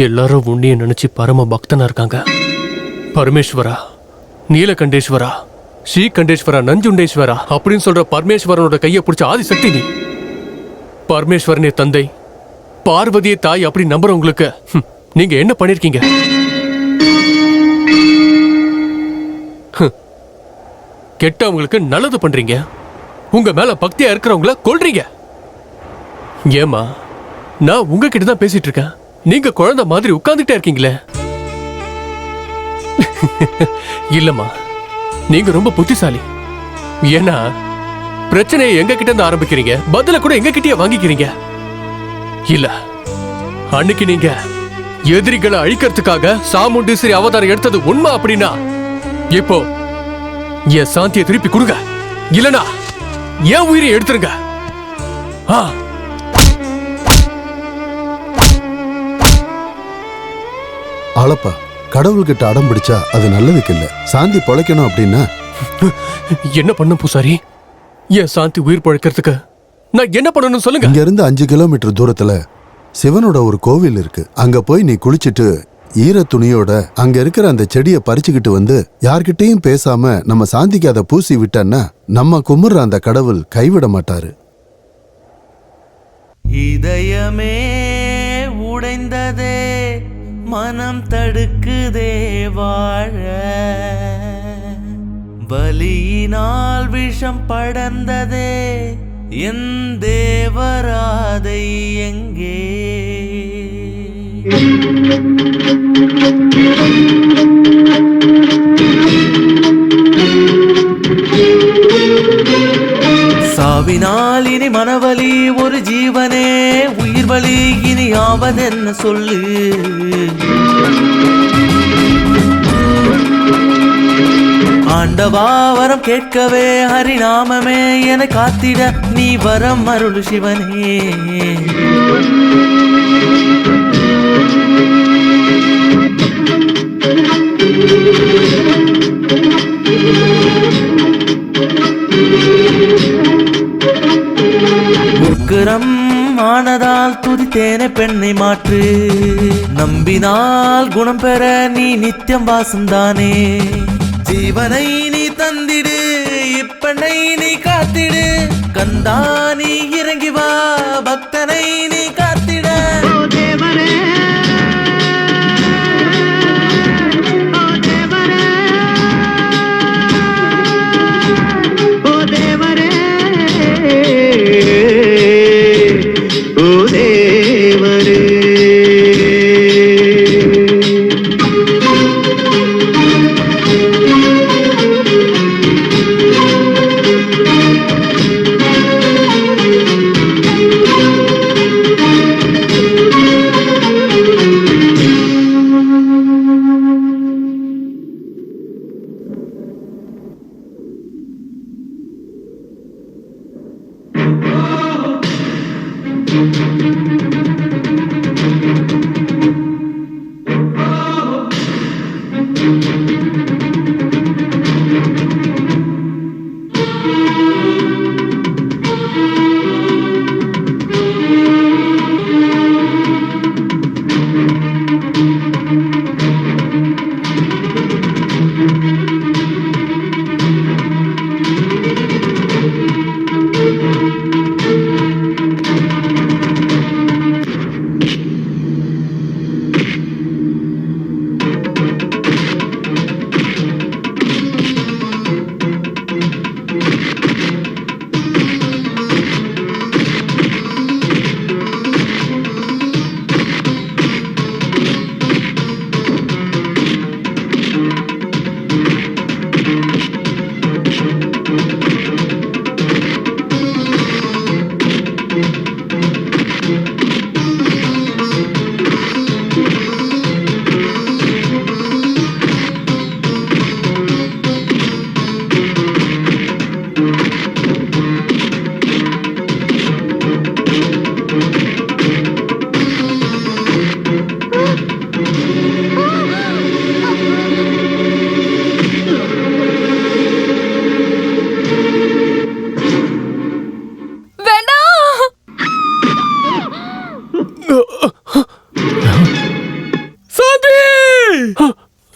எல்லாரும் உன்னைய நினைச்சு பரம பக்தனா இருக்காங்க. பரமேஸ்வரா, நீலகண்டேஸ்வரா, ஸ்ரீகண்டேஸ்வரா, நஞ்சுண்டேஸ்வரா அப்படின்னு சொல்ற பரமேஸ்வரனோட கையை பிடிச்ச ஆதிசக்தி நீ. பரமேஸ்வரனே தந்தை, பார்வதியே தாய் அப்படி நம்புறவங்களுக்கு நீங்க என்ன பண்ணிருக்கீங்க? கெட்டவங்களுக்கு நல்லது பண்றீங்க, உங்க மேல பக்தியா இருக்கிறவங்கள கொல்றீங்க. ஏமா, நான் உங்ககிட்ட தான் பேசிட்டு இருக்கேன், நீங்க குழந்தை மாதிரி உட்கார்ந்துட்டே இருக்கீங்களே. இல்லம்மா, நீங்க ரொம்ப புத்திசாலி. ஏன்னா பிரச்சனையை எங்க கிட்ட இருந்து ஆரம்பிக்கிறீங்க, பதில கூட எங்க கிட்டயே வாங்கிக்கிறீங்க. இல்ல, அன்னைக்கு நீங்க எதிரிகளை அழிக்கிறதுக்காக சாமுண்டீஸ்வரி அவதாரம் எடுத்தது உண்மை அப்படின்னா இப்போ என் சாந்தியை திருப்பி கொடுங்க, இல்லனா என் உயிரை எடுத்துருங்க. ஆளப்பா, கடவுள்கிட்ட அடம் பிடிச்சா அது நல்லதுக்கு இல்ல. சாந்தி பொழைக்கணும் அப்படின்னா என்ன பண்ணும் பூசாரி? என் சாந்தி உயிர் பொழைக்கிறதுக்கு நான் என்ன பண்ணணும் சொல்லுங்க. இங்க இருந்து 5 கிலோமீட்டர் தூரத்துல சிவனோட ஒரு கோவில் இருக்கு. அங்க போய் நீ குளிச்சிட்டு ஈர துணியோட அங்க இருக்கிற அந்த செடியை பறிச்சுக்கிட்டு வந்து யார்கிட்டையும் பேசாம நம்ம சாந்திக்கு அதை பூசி விட்டன்னா நம்ம கும்பிடுற அந்த கடவுள் கைவிட மாட்டாரு. இதயமே உடைந்ததே, மனம் தடுக்குதே வாழ, வலியினால் விஷம் படர்ந்ததே, என் தேவராதை எங்கே? சாவினால் இனி மனவலி, ஒரு ஜீவனே உயிர் வலி, இனி ஆவதென்ன சொல்லு? ஆண்டவா வரம் கேட்கவே ஹரிநாமமே என காத்திட நீ வரம் அருள் சிவனே. உக்கிரம் ஆனதால் துதித்தேனே பெண்ணை மாற்று, நம்பினால் குணம் பெற நீ நித்தியம் வாசந்தானே. ஜீவனை நீ தந்திடு, இப்பெண்ணை நீ காத்திடு, கந்தா நீ இறங்கி வா, பக்தனை நீ காத்திட.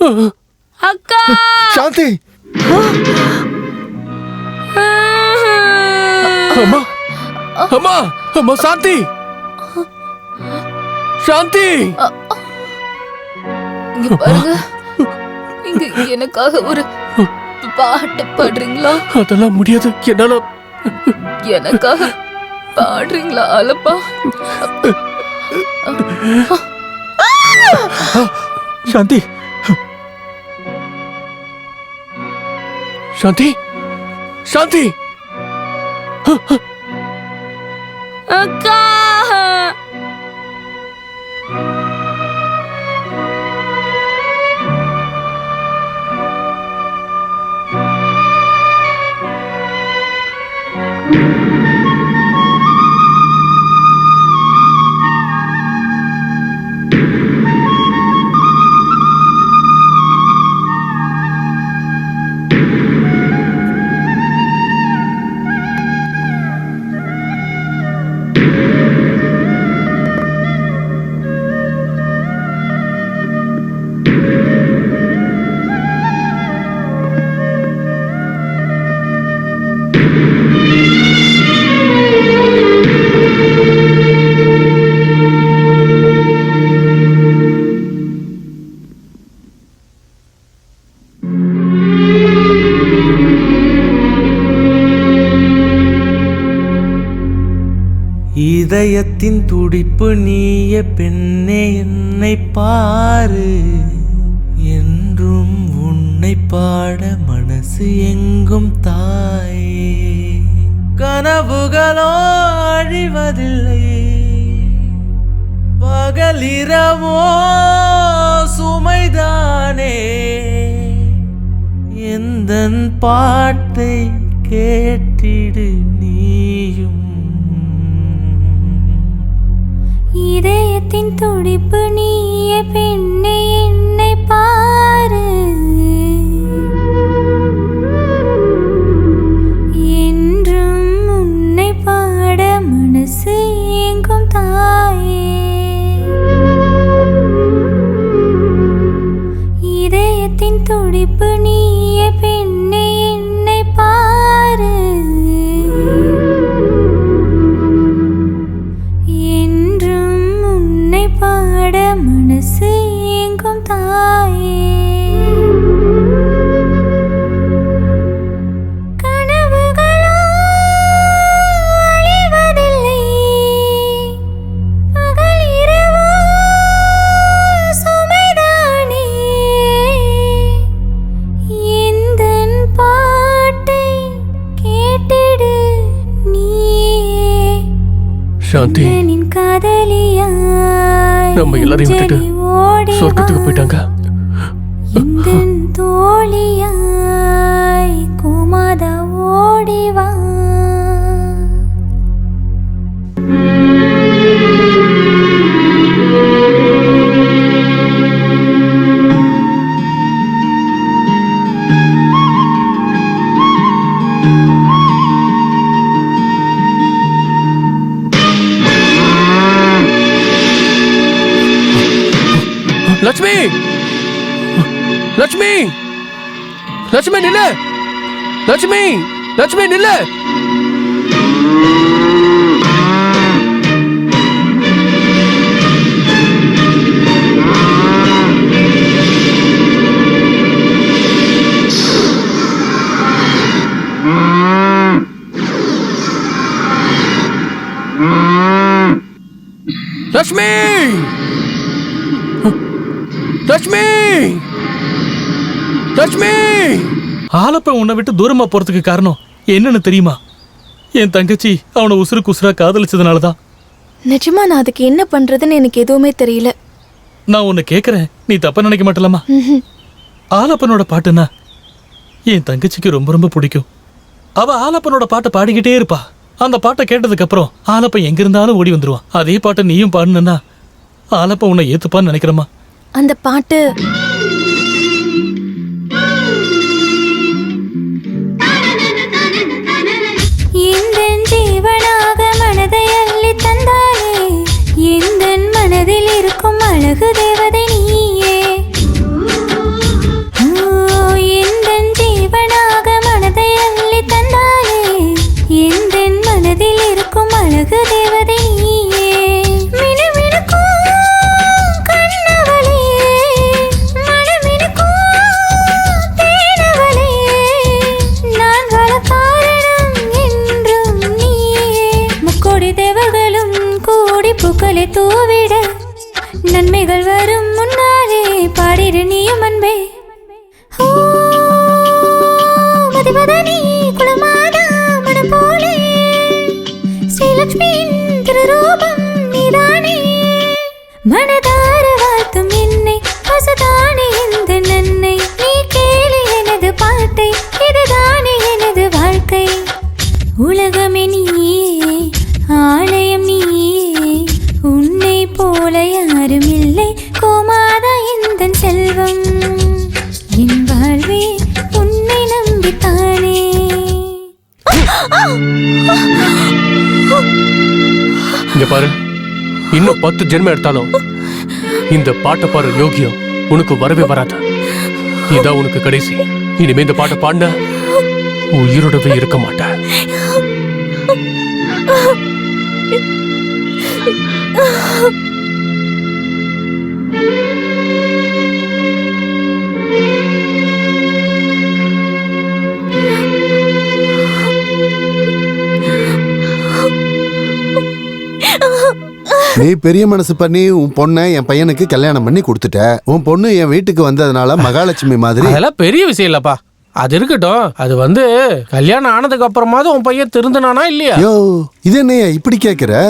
அக்கா சாந்தி அம்மா அம்மா அம்மா சாந்தி சாந்தி இங்க பாருங்க, இங்க எனக்காக ஒரு பாட்டு பாடுறீங்களா? அதெல்லாம் முடியாது, என்னால. எனக்காக பாடுறீங்களா ஆலப்பா? சாந்தி சாந்தி சாந்தி அக்கா இதயத்தின் துடிப்பு நீய பெண்ணே, என்னை பாரு. என்றும் உன்னை பாட மனசு எங்கும் தாயே. கனவுகளோ அழிவதில்லை, பகலிரவோ சுமைதானே. எந்தன் பாட்டை கேட்டிடு நீயும். இதயத்தின் துடிப்பு நீய பெண்ணே, என்னை பாரு. என்றும் உன்னை பாட மனசு எங்கும் தாயே. இதயத்தின் துடிப்பு நீய பெண்ணே, என்னை பாரு. பாட மனசு எங்கும் தாயே. கனவுகளோ அழிவதில்லை, பகலிரவோ சுமைதானே. எந்தன் பாட்டை கேட்டிடு நீயே. சாந்தி, காதலியா நம்ம எல்லாரையும் விட்டுட்டு சொர்க்கத்துக்கு போயிட்டாங்க. தோழியாய் குமாதா ஓடிவா. லட்சுமி, லட்சுமி, லட்சுமி நில்லு. லட்சுமி, லட்சுமி நில்லு. லட்சுமி, லட்சுமி, லட்சுமி. ஆலப்ப உன்னை விட்டு தூரமா போறதுக்கு காரணம் என்னன்னு தெரியுமா? என் தங்கச்சி அவனை உசுருக்கு உசுரா காதலிச்சதுனாலதான். நிஜமா நான் அதுக்கு என்ன பண்றதுன்னு எனக்கு எதுவுமே தெரியல. நான் உன்னை கேக்குறேன், நீ தப்பா நினைக்க மாட்டலாமா? ஆலப்பனோட பாட்டுன்னா என் தங்கச்சிக்கு ரொம்ப ரொம்ப பிடிக்கும். அவ ஆலப்பனோட பாட்டை பாடிக்கிட்டே இருப்பா. அந்த பாட்டை கேட்டதுக்கு அப்புறம் ஆலப்பன் எங்க இருந்தாலும் ஓடி வந்துருவான். அதே பாட்டை நீயும் பாடுனா ஆலப்ப உன்னை ஏத்துப்பான்னு நினைக்கிறமா? அந்த பாட்டு எந்தன் ஜீவனாக மனதை அள்ளி தந்தாயே. எந்தன் மனதில் இருக்கும் அழகு தேவதை நீயே. வரும் முன்னாலே பாடிடு நீயும் அன்பே. ஓ மதிவதனி குலமாதா மனம் போலே ஸ்ரீலக்ஷ்மியின் திருரூபம் நீதானே. மனதார வாழ்த்தும் என்னை பசுதானே இந்த நன்னை. நீ கேளு எனது பாட்டை, இதுதானே எனது வாழ்க்கை. உலகமே நீயே, ஆலயம் நீயே, உன்னை போல யாரும் இல்லை. கோமாதா எந்தன் செல்வம், என் வாழ்வே உன்னை நம்பித்தானே. இங்க பாரு, இன்னும் 10 ஜென்மம் எடுத்தாலும் இந்த பாட்டை பாரு யோகியம் உனக்கு வரவே வராது. இதான் உனக்கு கடைசி. இனிமே இந்த பாட்டை பாடின உயிரோடவே இருக்க மாட்டேன். நீ பெரிய மனசு பண்ணி உன் பொண்ணை என் பையனுக்கு கல்யாணம் பண்ணி கொடுத்துட்ட. உன் பொண்ணு என் வீட்டுக்கு வந்ததுனால மகாலட்சுமி மாதிரி. அதெல்லாம் பெரிய விஷயம் இல்லப்பா. அது இருக்கட்டும். அது கல்யாணம் ஆனதுக்கு அப்புறமாவது உன் பையன் திருந்தினானா இல்லையா? யோ, இது என்னைய இப்படி கேக்குற?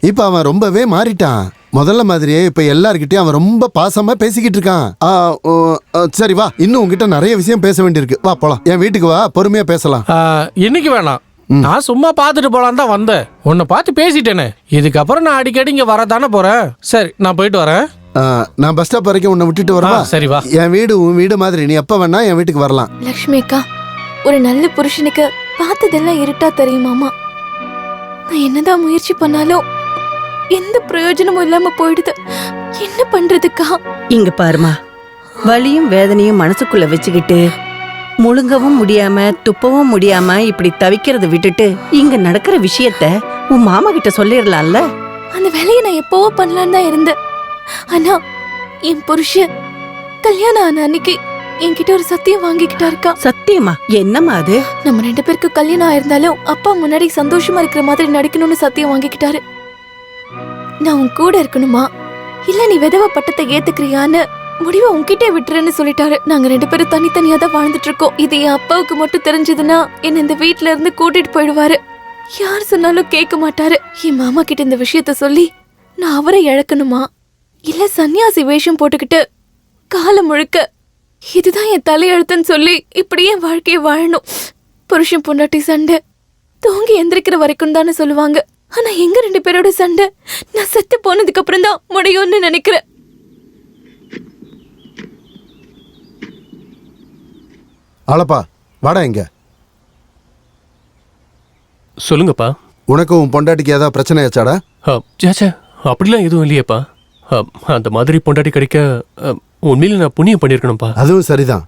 இப்ப அவன் ரொம்பவே மாறிட்டான். முதல்ல மாதிரியே இப்ப எல்லார்கிட்டயும் அவன் ரொம்ப பாசமா பேசிக்கிட்டு இருக்கான். சரி வா, இன்னும் உங்ககிட்ட நிறைய விஷயம் பேச வேண்டியிருக்கு. வா போலாம், என் வீட்டுக்கு வா, பொறுமையா பேசலாம். இன்னைக்கு வேணாம், நான் சும்மா பார்த்துட்டு போலாம் தான் வந்தேன். உன்னை பார்த்து பேசிட்டேனே, இதுக்கப்புறம் நான் அடிக்கடி இங்க வரதானே போறேன். சரி, நான் போயிட்டு வரேன். நான் பஸ் ஸ்டாப் வரைக்கும் உன்னை விட்டுட்டு வரவா? சரி வா. என் வீடு உன் வீடு மாதிரி, நீ எப்ப வேணா என் வீட்டுக்கு வரலாம். லக்ஷ்மி அக்கா, ஒரு நல்ல புருஷனுக்கு பார்த்ததெல்லாம் இருட்டா தெரியுமாமா. நான் என்னதான் முயற்சி பண்ணாலும் எந்த பிரயோஜனமும் இல்லாம போயிடுது. என்ன பண்றதுக்கா? இங்க பாருமா, வலியும் வேதனையும் மனசுக்குள்ள வச்சுக்கிட்டு முழுங்கவும் முடியாம துப்பவும் முடியாம இப்படி தவிக்கிறத விட்டுட்டு இங்க நடக்கிற விஷயத்த உன் மாமா கிட்ட சொல்லிடலாம்ல. அந்த வேலையை நான் எப்பவோ பண்ணலான்னு தான் இருந்தேன். ஆனா என் புருஷன் கல்யாணம் ஆன அன்னைக்கு என்கிட்ட ஒரு சத்தியம் வாங்கிக்கிட்டா இருக்கா. சத்தியமா? என்னம்மா அது? நம்ம 2 பேருக்கு கல்யாணம் ஆயிருந்தாலும் அப்பா முன்னாடி சந்தோஷமா இருக்கிற மாதிரி நடிக்கணும்னு சத்தியம் வாங்கிக்கிட்டாரு. நான் உன் கூட இருக்கணுமா இல்ல நீ விதவ பட்டத்தை ஏத்துக்கிறியான்னு முடிவை உன்கிட்டே விட்டுறேன்னு சொல்லிட்டாரு. நாங்க 2 பேரும் தனித்தனியா தான் வாழ்ந்துட்டு இருக்கோம். இது என் அப்பாவுக்கு மட்டும் தெரிஞ்சதுன்னா என்ன இந்த வீட்டுல இருந்து கூட்டிட்டு போயிடுவாரு. யார் சொன்னாலும் கேட்க மாட்டாரு. என் மாமா கிட்ட இந்த விஷயத்த சொல்லி நான் அவரை இழக்கணுமா இல்ல சன்னியாசி வேஷம் போட்டுக்கிட்டு காலம் முழுக்க இதுதான் என் தலையெழுத்துன்னு சொல்லி இப்படியே வாழ்க்கைய வாழணும். புருஷன் பொண்டாட்டி சண்டை தூங்கி எந்திரிக்கிற வரைக்கும் தானே சொல்லுவாங்க. ஆனா எங்க 2 பேரோட சண்டை நான் செத்து போனதுக்கு அப்புறம் தான் முடியும்னு நினைக்கிறேன். ஆளப்பா, வாடா. இங்க சொல்லுங்கப்பா. உனக்கு உன் பொண்டாட்டிக்கு ஏதாவது பிரச்சனை ஆச்சாடா? சேச்சே, அப்படிலாம் எதுவும் இல்லையேப்பா. அந்த மாதிரி பொண்டாட்டி கிடைக்க உண்மையில நான் புண்ணியம் பண்ணியிருக்கணும்ப்பா. அதுவும் சரிதான்.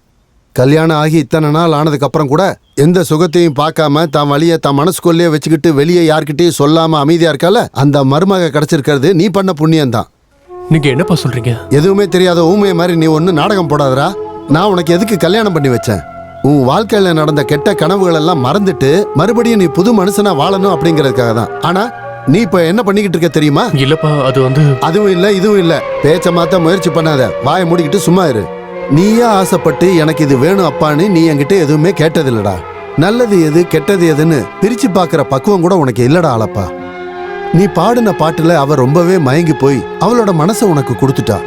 கல்யாணம் ஆகி இத்தனை நாள் ஆனதுக்கு அப்புறம் கூட எந்த சுகத்தையும் பார்க்காம தான் வழிய தான் மனசுக்குள்ளேயே வச்சுக்கிட்டு வெளியே யார்கிட்டயும் சொல்லாம அமைதியா இருக்கால, அந்த மருமக கிடைச்சிருக்கிறது நீ பண்ண புண்ணியம் தான். நீங்க என்னப்பா சொல்றீங்க? எதுவுமே தெரியாத ஊமைய மாதிரி நீ ஒன்னு நாடகம் போடாதரா. நான் உனக்கு எதுக்கு கல்யாணம் பண்ணி வச்சேன்? உன் வாழ்க்கையில நடந்த கெட்ட கனவுகள் எல்லாம் மறந்துட்டு மறுபடியும் நீ புது மனுஷனா வாழணும் அப்படிங்கறதுக்காக தான். ஆனா நீ இப்ப என்ன பண்ணிக்கிட்டு இருக்க தெரியுமா? இல்லப்பா, அதுவும் இல்ல இதுவும் இல்ல. பேச்ச மாத்த முயற்சி பண்ணாத, வாயை மூடிக்கிட்டு சும்மா இரு. நீயா ஆசைப்பட்டு எனக்கு இது வேணும் அப்பான்னு நீ என்கிட்ட எதுவுமே கேட்டதில்லடா. நல்லது எது கெட்டது எதுன்னு பிரிச்சு பாக்குற பக்குவம் கூட உனக்கு இல்லடா ஆளப்பா. நீ பாடின பாட்டுல அவ ரொம்பவே மயங்கி போய் அவளோட மனசை உனக்கு கொடுத்துட்டா.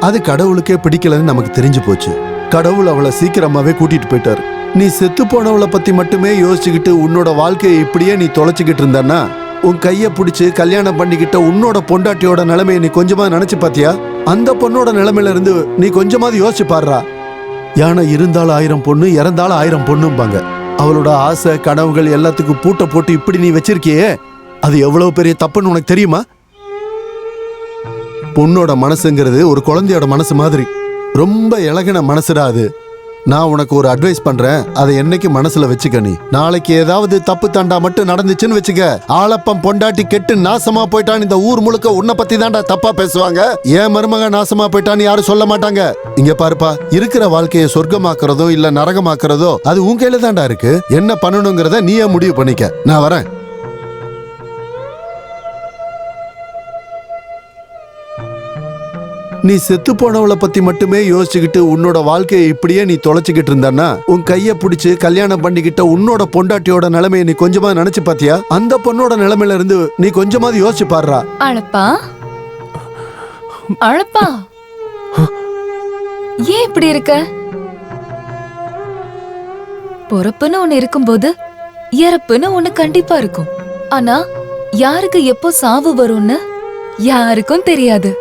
அது கடவுளுக்கே பிடிக்கலன்னு நமக்கு தெரிஞ்சு போச்சு. கடவுள் அவளை சீக்கிரமாவே கூட்டிட்டு போயிட்டாரு. நீ செத்து போனவளை பத்தி மட்டுமே யோசிச்சுக்கிட்டு உன்னோட வாழ்க்கையை இப்படியே நீ தொலைச்சுக்கிட்டு இருந்தான்னா உன் கைய பிடிச்சு கல்யாணம் பண்ணிக்கிட்ட உன்னோட பொண்டாட்டியோட நிலைமையை நீ கொஞ்சமா நினைச்சு பாத்தியா? அந்த பொண்ணோட நிலைமையில இருந்து நீ கொஞ்சமாவது யோசிச்சு பாடுறா. யானை இருந்தாலும் 1000 பொண்ணு, இறந்தாலும் 1000 பொண்ணும்பாங்க. அவளோட ஆசை கனவுகள் எல்லாத்துக்கும் பூட்டை போட்டு இப்படி நீ வச்சிருக்கியே, அது எவ்வளவு பெரிய தப்புன்னு உனக்கு தெரியுமா? பொண்ணோட மனசுங்கிறது ஒரு குழந்தையோட மனசு மாதிரி. ரொம்ப இலகின மனசுடா அது. நான் உனக்கு ஒரு அட்வைஸ் பண்றேன், அதை என்னைக்கு மனசுல வச்சுக்க. நீ நாளைக்கு ஏதாவது தப்பு தண்டா மட்டும் நடந்துச்சுன்னு வச்சுக்க, ஆளப்பம் பொண்டாட்டி கெட்டு நாசமா போயிட்டான்னு இந்த ஊர் முழுக்க உன்னை பத்தி தான்டா தப்பா பேசுவாங்க. ஏன் மருமக நாசமா போயிட்டான்னு யாரும் சொல்ல மாட்டாங்க. இங்க பாருப்பா, இருக்கிற வாழ்க்கையை சொர்க்கமாக்குறதோ இல்ல நரகமாக்குறதோ அது உன் கையில தான்டா இருக்கு. என்ன பண்ணணுங்கிறத நீயே முடிவு பண்ணிக்க. நான் வரேன். நீ செத்து போனவளை பத்தி மட்டுமே யோசிச்சுக்கிட்டு உன்னோட வாழ்க்கையை இப்படியே நீ தொலைச்சுக்கிட்டு இருந்தான்னா உன் கைய பிடிச்சு கல்யாணம் பண்ணிக்கிட்ட உன்னோட பொண்டாட்டியோட நிலைமையை நீ கொஞ்சமா நினைச்சு பாத்தியா? அந்த பொண்ணோட நிலைமையில இருந்து நீ கொஞ்சமாவது யோசிச்சு பாடுறா. அழப்பா அழப்பா, ஏன் இப்படி இருக்க? பொறப்புன்னு ஒண்ணு இருக்கும்போது இறப்புன்னு ஒண்ணு கண்டிப்பா இருக்கும். ஆனா யாருக்கு எப்போ சாவு வரும்னு யாருக்கும் தெரியாது.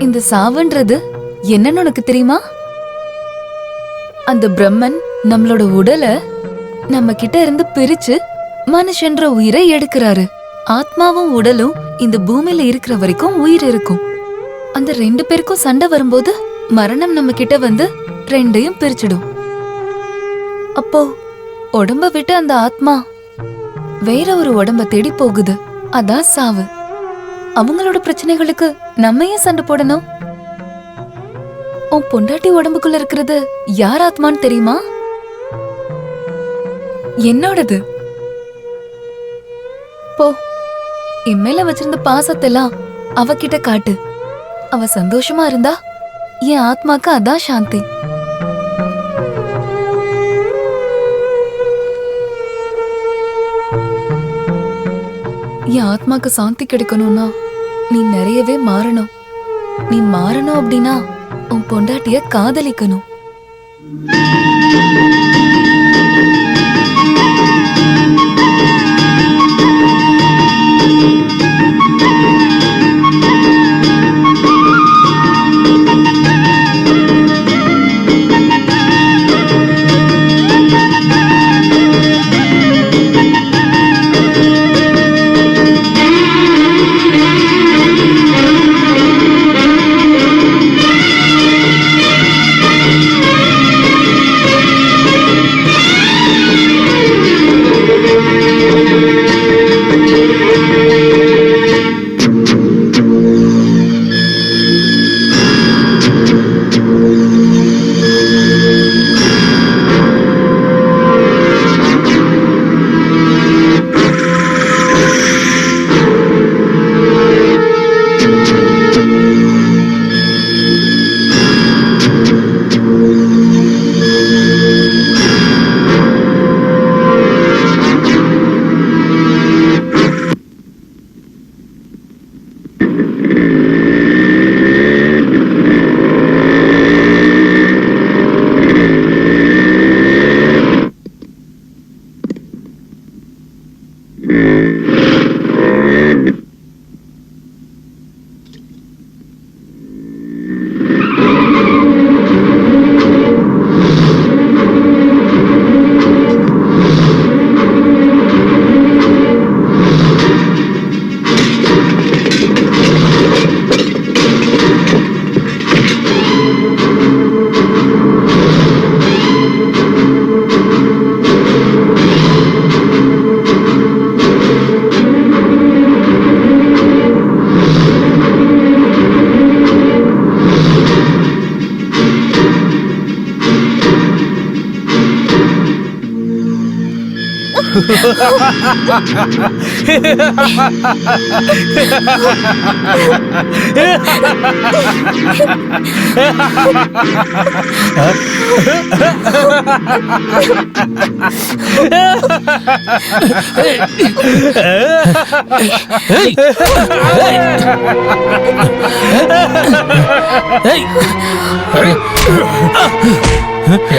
இந்த சாவுன்றது என்னன்னு உனக்கு தெரியுமா? அந்த பிரம்மன் நம்மளோட உடலை நம்ம கிட்ட இருந்து பிரிச்சு மனுஷன்ற உயிரை எடுக்கிறாரு. ஆத்மாவும் உடலும் இந்த பூமியில இருக்கிற வரைக்கும் உயிர் இருக்கும். அந்த 2 பேருக்கும் சண்டை வரும்போது மரணம் நம்ம கிட்ட வந்து 2ஐயும் பிரிச்சிடும். அப்போ உடம்ப விட்டு அந்த ஆத்மா வேற ஒரு உடம்ப தேடி போகுது. அதான் சாவு. அவங்களோட பிரச்சனைகளுக்கு நம்ம ஏன் சண்டை போடணும்? உன் பொண்டாட்டி உடம்புக்குள்ள இருக்கிறது யார் ஆத்மான்னு தெரியுமா? என்னோடது. போ, என் மேல வச்சிருந்த பாசத்தெல்லாம் அவகிட்ட காட்டு. அவ சந்தோஷமா இருந்தா என் ஆத்மாக்கு அதான் சாந்தி. என் ஆத்மாக்கு சாந்தி கிடைக்கணும்னா நீ நிறையவே மாறணும். நீ மாறணும் அப்படின்னா உன் பொண்டாட்டிய காதலிக்கணும்.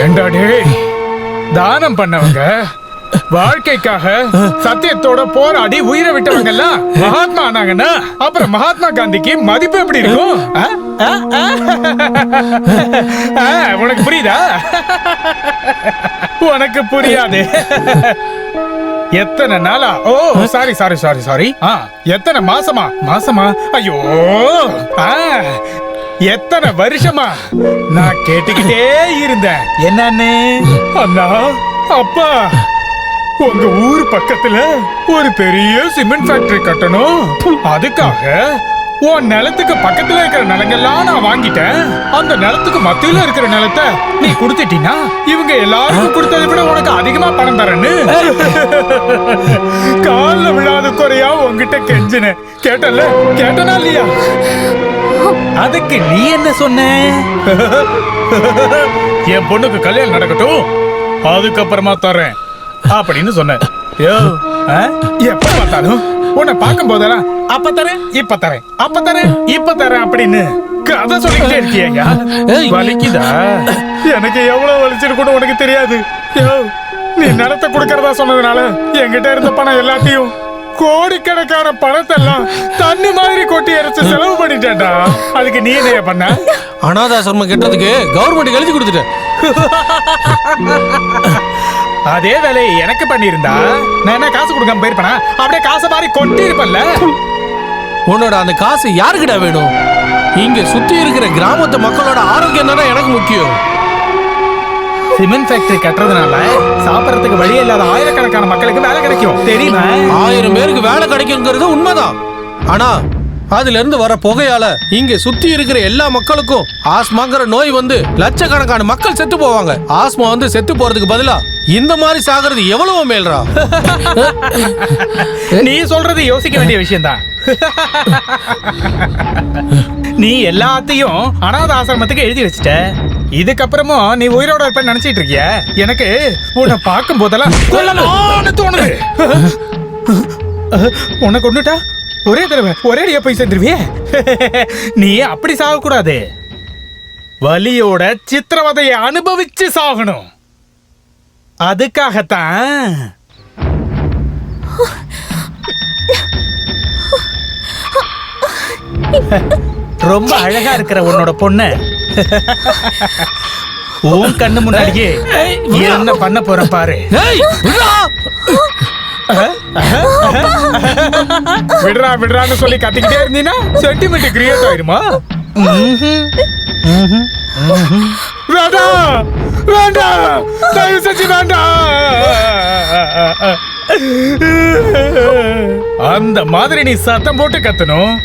ஏண்டாடே தானம் பண்ணவங்க, வாழ்க்கைக்காக சத்தியத்தோட போராடி உயிரை விட்டவங்க எல்லாம் மகாத்மா ஆனாங்கன்னா அப்புறம் மகாத்மா காந்திக்கு மதிப்பு எப்படி இருக்கும்? உனக்கு புரியுதா? உனக்கு புரியாது. எத்தனை நாளா? ஓ சாரி சாரி சாரி சாரி. எத்தனை மாசமா? ஐயோ, எத்தனை வருஷமா நான் கேட்டுக்கிட்டே இருந்தேன். என்னன்னு? அண்ணா, அப்பா, உங்க ஊர் பக்கத்துல ஒரு பெரிய சிமெண்ட் ஃபேக்டரி கட்டணும். அதுக்காக உன் நிலத்துக்கு பக்கத்துல இருக்கிற நிலங்கள்லாம் நான் வாங்கிட்டேன். அந்த நிலத்துக்கு மத்தியில இருக்கிற நிலத்தை நீ கொடுத்துட்டீன்னா இவங்க எல்லாருக்கும் கொடுத்ததை விட உனக்கு அதிகமா பணம் தரேன்னு கால்ல விழாத குறையா உங்ககிட்ட கெஞ்சினேன். கேட்டனா இல்லையா? அதுக்கு நீ என்ன சொன்ன? என் பொண்ணுக்கு கல்யாணம் நடக்கட்டும், அதுக்கப்புறமா தரேன் அப்படின்னு சொன்ன. எப்ப பார்த்தாலும் உன்னை பார்க்கும் போதெல்லாம் அப்ப தரேன், இப்ப தரேன், அப்ப தரேன், இப்ப தரேன் அப்படின்னு கதை சொல்லிக்கிட்டே இருக்கியா? வலிக்குதா? எனக்கு எவ்வளவு வலிச்சிருக்கும் உனக்கு தெரியாது. நீ நிலத்தை கொடுக்கறதா சொன்னதுனால என்கிட்ட இருந்த பணம் எல்லாத்தையும், கோடிக்கணக்கான பணத்தெல்லாம் தண்ணி மாதிரி கொட்டி அரைச்சு செலவு பண்ணிட்டேன்டா. அதுக்கு நீ என்ன பண்ண? அனாதாசிரமம் கெட்டதுக்கு கவர்மெண்ட் எழுதி கொடுத்துட்டேன். அதே வேலையை எனக்கு பண்ணிருந்தா நான் என்ன காசு கொடுக்காம போயிருப்பேனா? அப்படியே காசை மாதிரி கொட்டி இருப்பல்ல. உன்னோட அந்த காசு யாருக்கிட்ட வேணும்? இங்க சுத்தி இருக்கிற கிராமத்து மக்களோட ஆரோக்கியம் தானே எனக்கு முக்கியம். சிமெண்ட் ஃபேக்டரி கட்டுறதுனால சாப்பிடறதுக்கு வழி இல்லாத ஆயிரக்கணக்கான மக்களுக்கு வேலை கிடைக்கும் தெரியுமா? 1000 பேருக்கு வேலை கிடைக்குங்கிறது உண்மைதான். ஆனா அதுல இருந்து வர புகையால இங்க சுத்தி இருக்கிற எல்லா மக்களுக்கும் ஆஸ்மாங்கிற நோய் வந்து லட்சக்கணக்கான மக்கள் செத்து போவாங்க. ஆஸ்மா வந்து செத்து போறதுக்கு பதிலா இந்த மாதிரி சாகிறது எவ்வளவு மேல்ரா. நீ சொல்றது யோசிக்க வேண்டிய விஷயம் தான். நீ எல்லாத்தையும் அனாத ஆசிரமத்துக்கு எழுதி வச்சுட்ட. இதுக்கப்புறமும் நீ உயிரோட இருப்பேன்னு நினைச்சிட்டு இருக்கிய? எனக்கு உன்னை பார்க்கும் போதெல்லாம் கொல்லணும்னு தோணுது. உன்னை கொண்டுட்டா ஒரே தடவை ஒரே அடியா போய் சேர்ந்துருவியே. நீ அப்படி சாகக்கூடாது. வலியோட சித்திரவதையை அனுபவிச்சு சாகணும். அதுக்காகத்தான் ரொம்ப அழகா இருக்கிற உன்னோட பொண்ண உன் கண்ணு முன்னாடியே என்ன பண்ண போற பாரு. விடுறா விடுறான்னு சொல்லி கத்திக்கிட்டே இருந்தீங்கன்னா சென்டிமெண்ட் கிரியேட் ஆயிருமா? வேண்டாம் வேண்டாம், தயவு செஞ்சு வேண்டாம். அந்த மாதிரி நீ சத்தம் போட்டு கத்தணும்.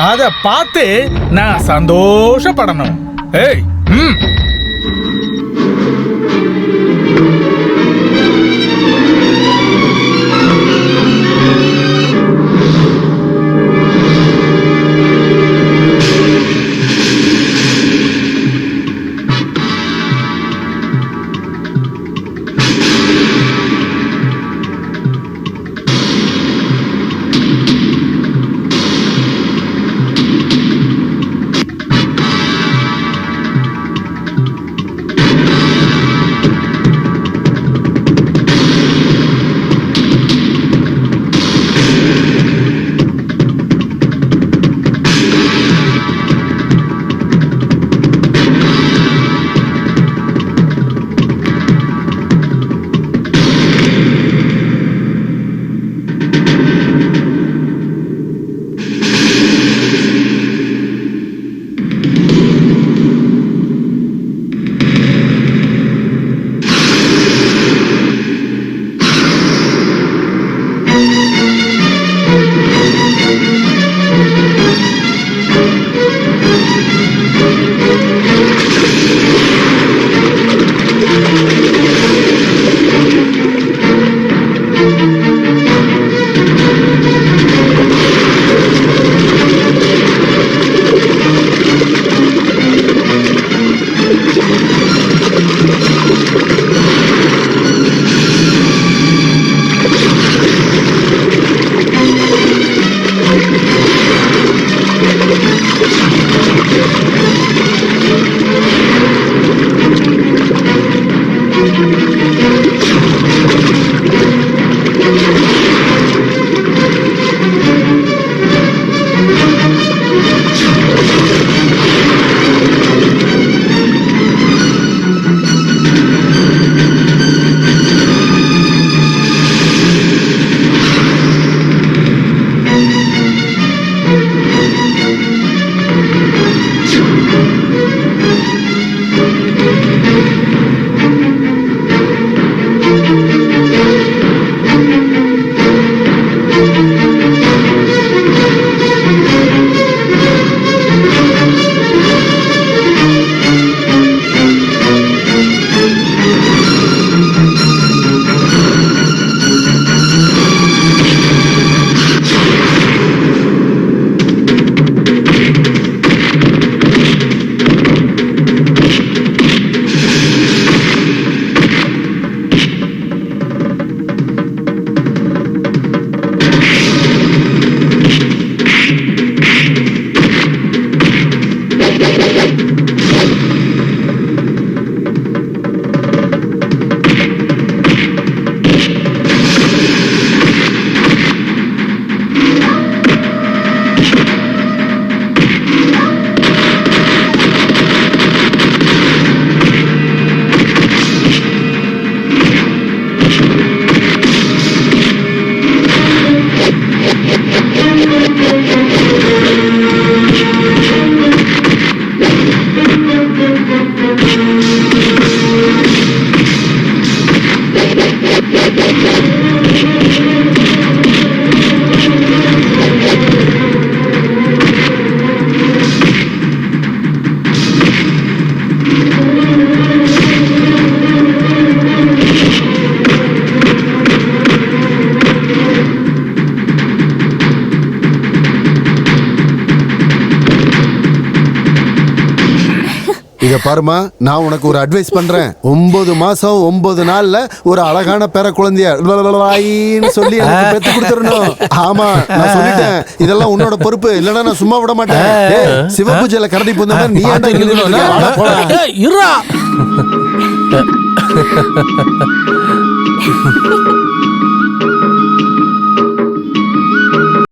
அத பார்த்து நான் சந்தோஷப்படணும். ஏய் இத பாருமா, நான் உனக்கு ஒரு அட்வைஸ் பண்றேன். 9 மாசம் 9 நாள்ல ஒரு அழகான பேர குழந்தைய சொல்லி எனக்கு பெத்து கொடுத்துடணும். ஆமா, நான் சொல்லிட்டேன். இதெல்லாம் உன்னோட பொறுப்பு. இல்லன்னா நான் சும்மா விட மாட்டேன். சிவபூஜையில கரடி பூந்த மாதிரி நீ ஏன்டா இங்க நின்னுட்டு இருக்க? வாடா, போடா. இருடா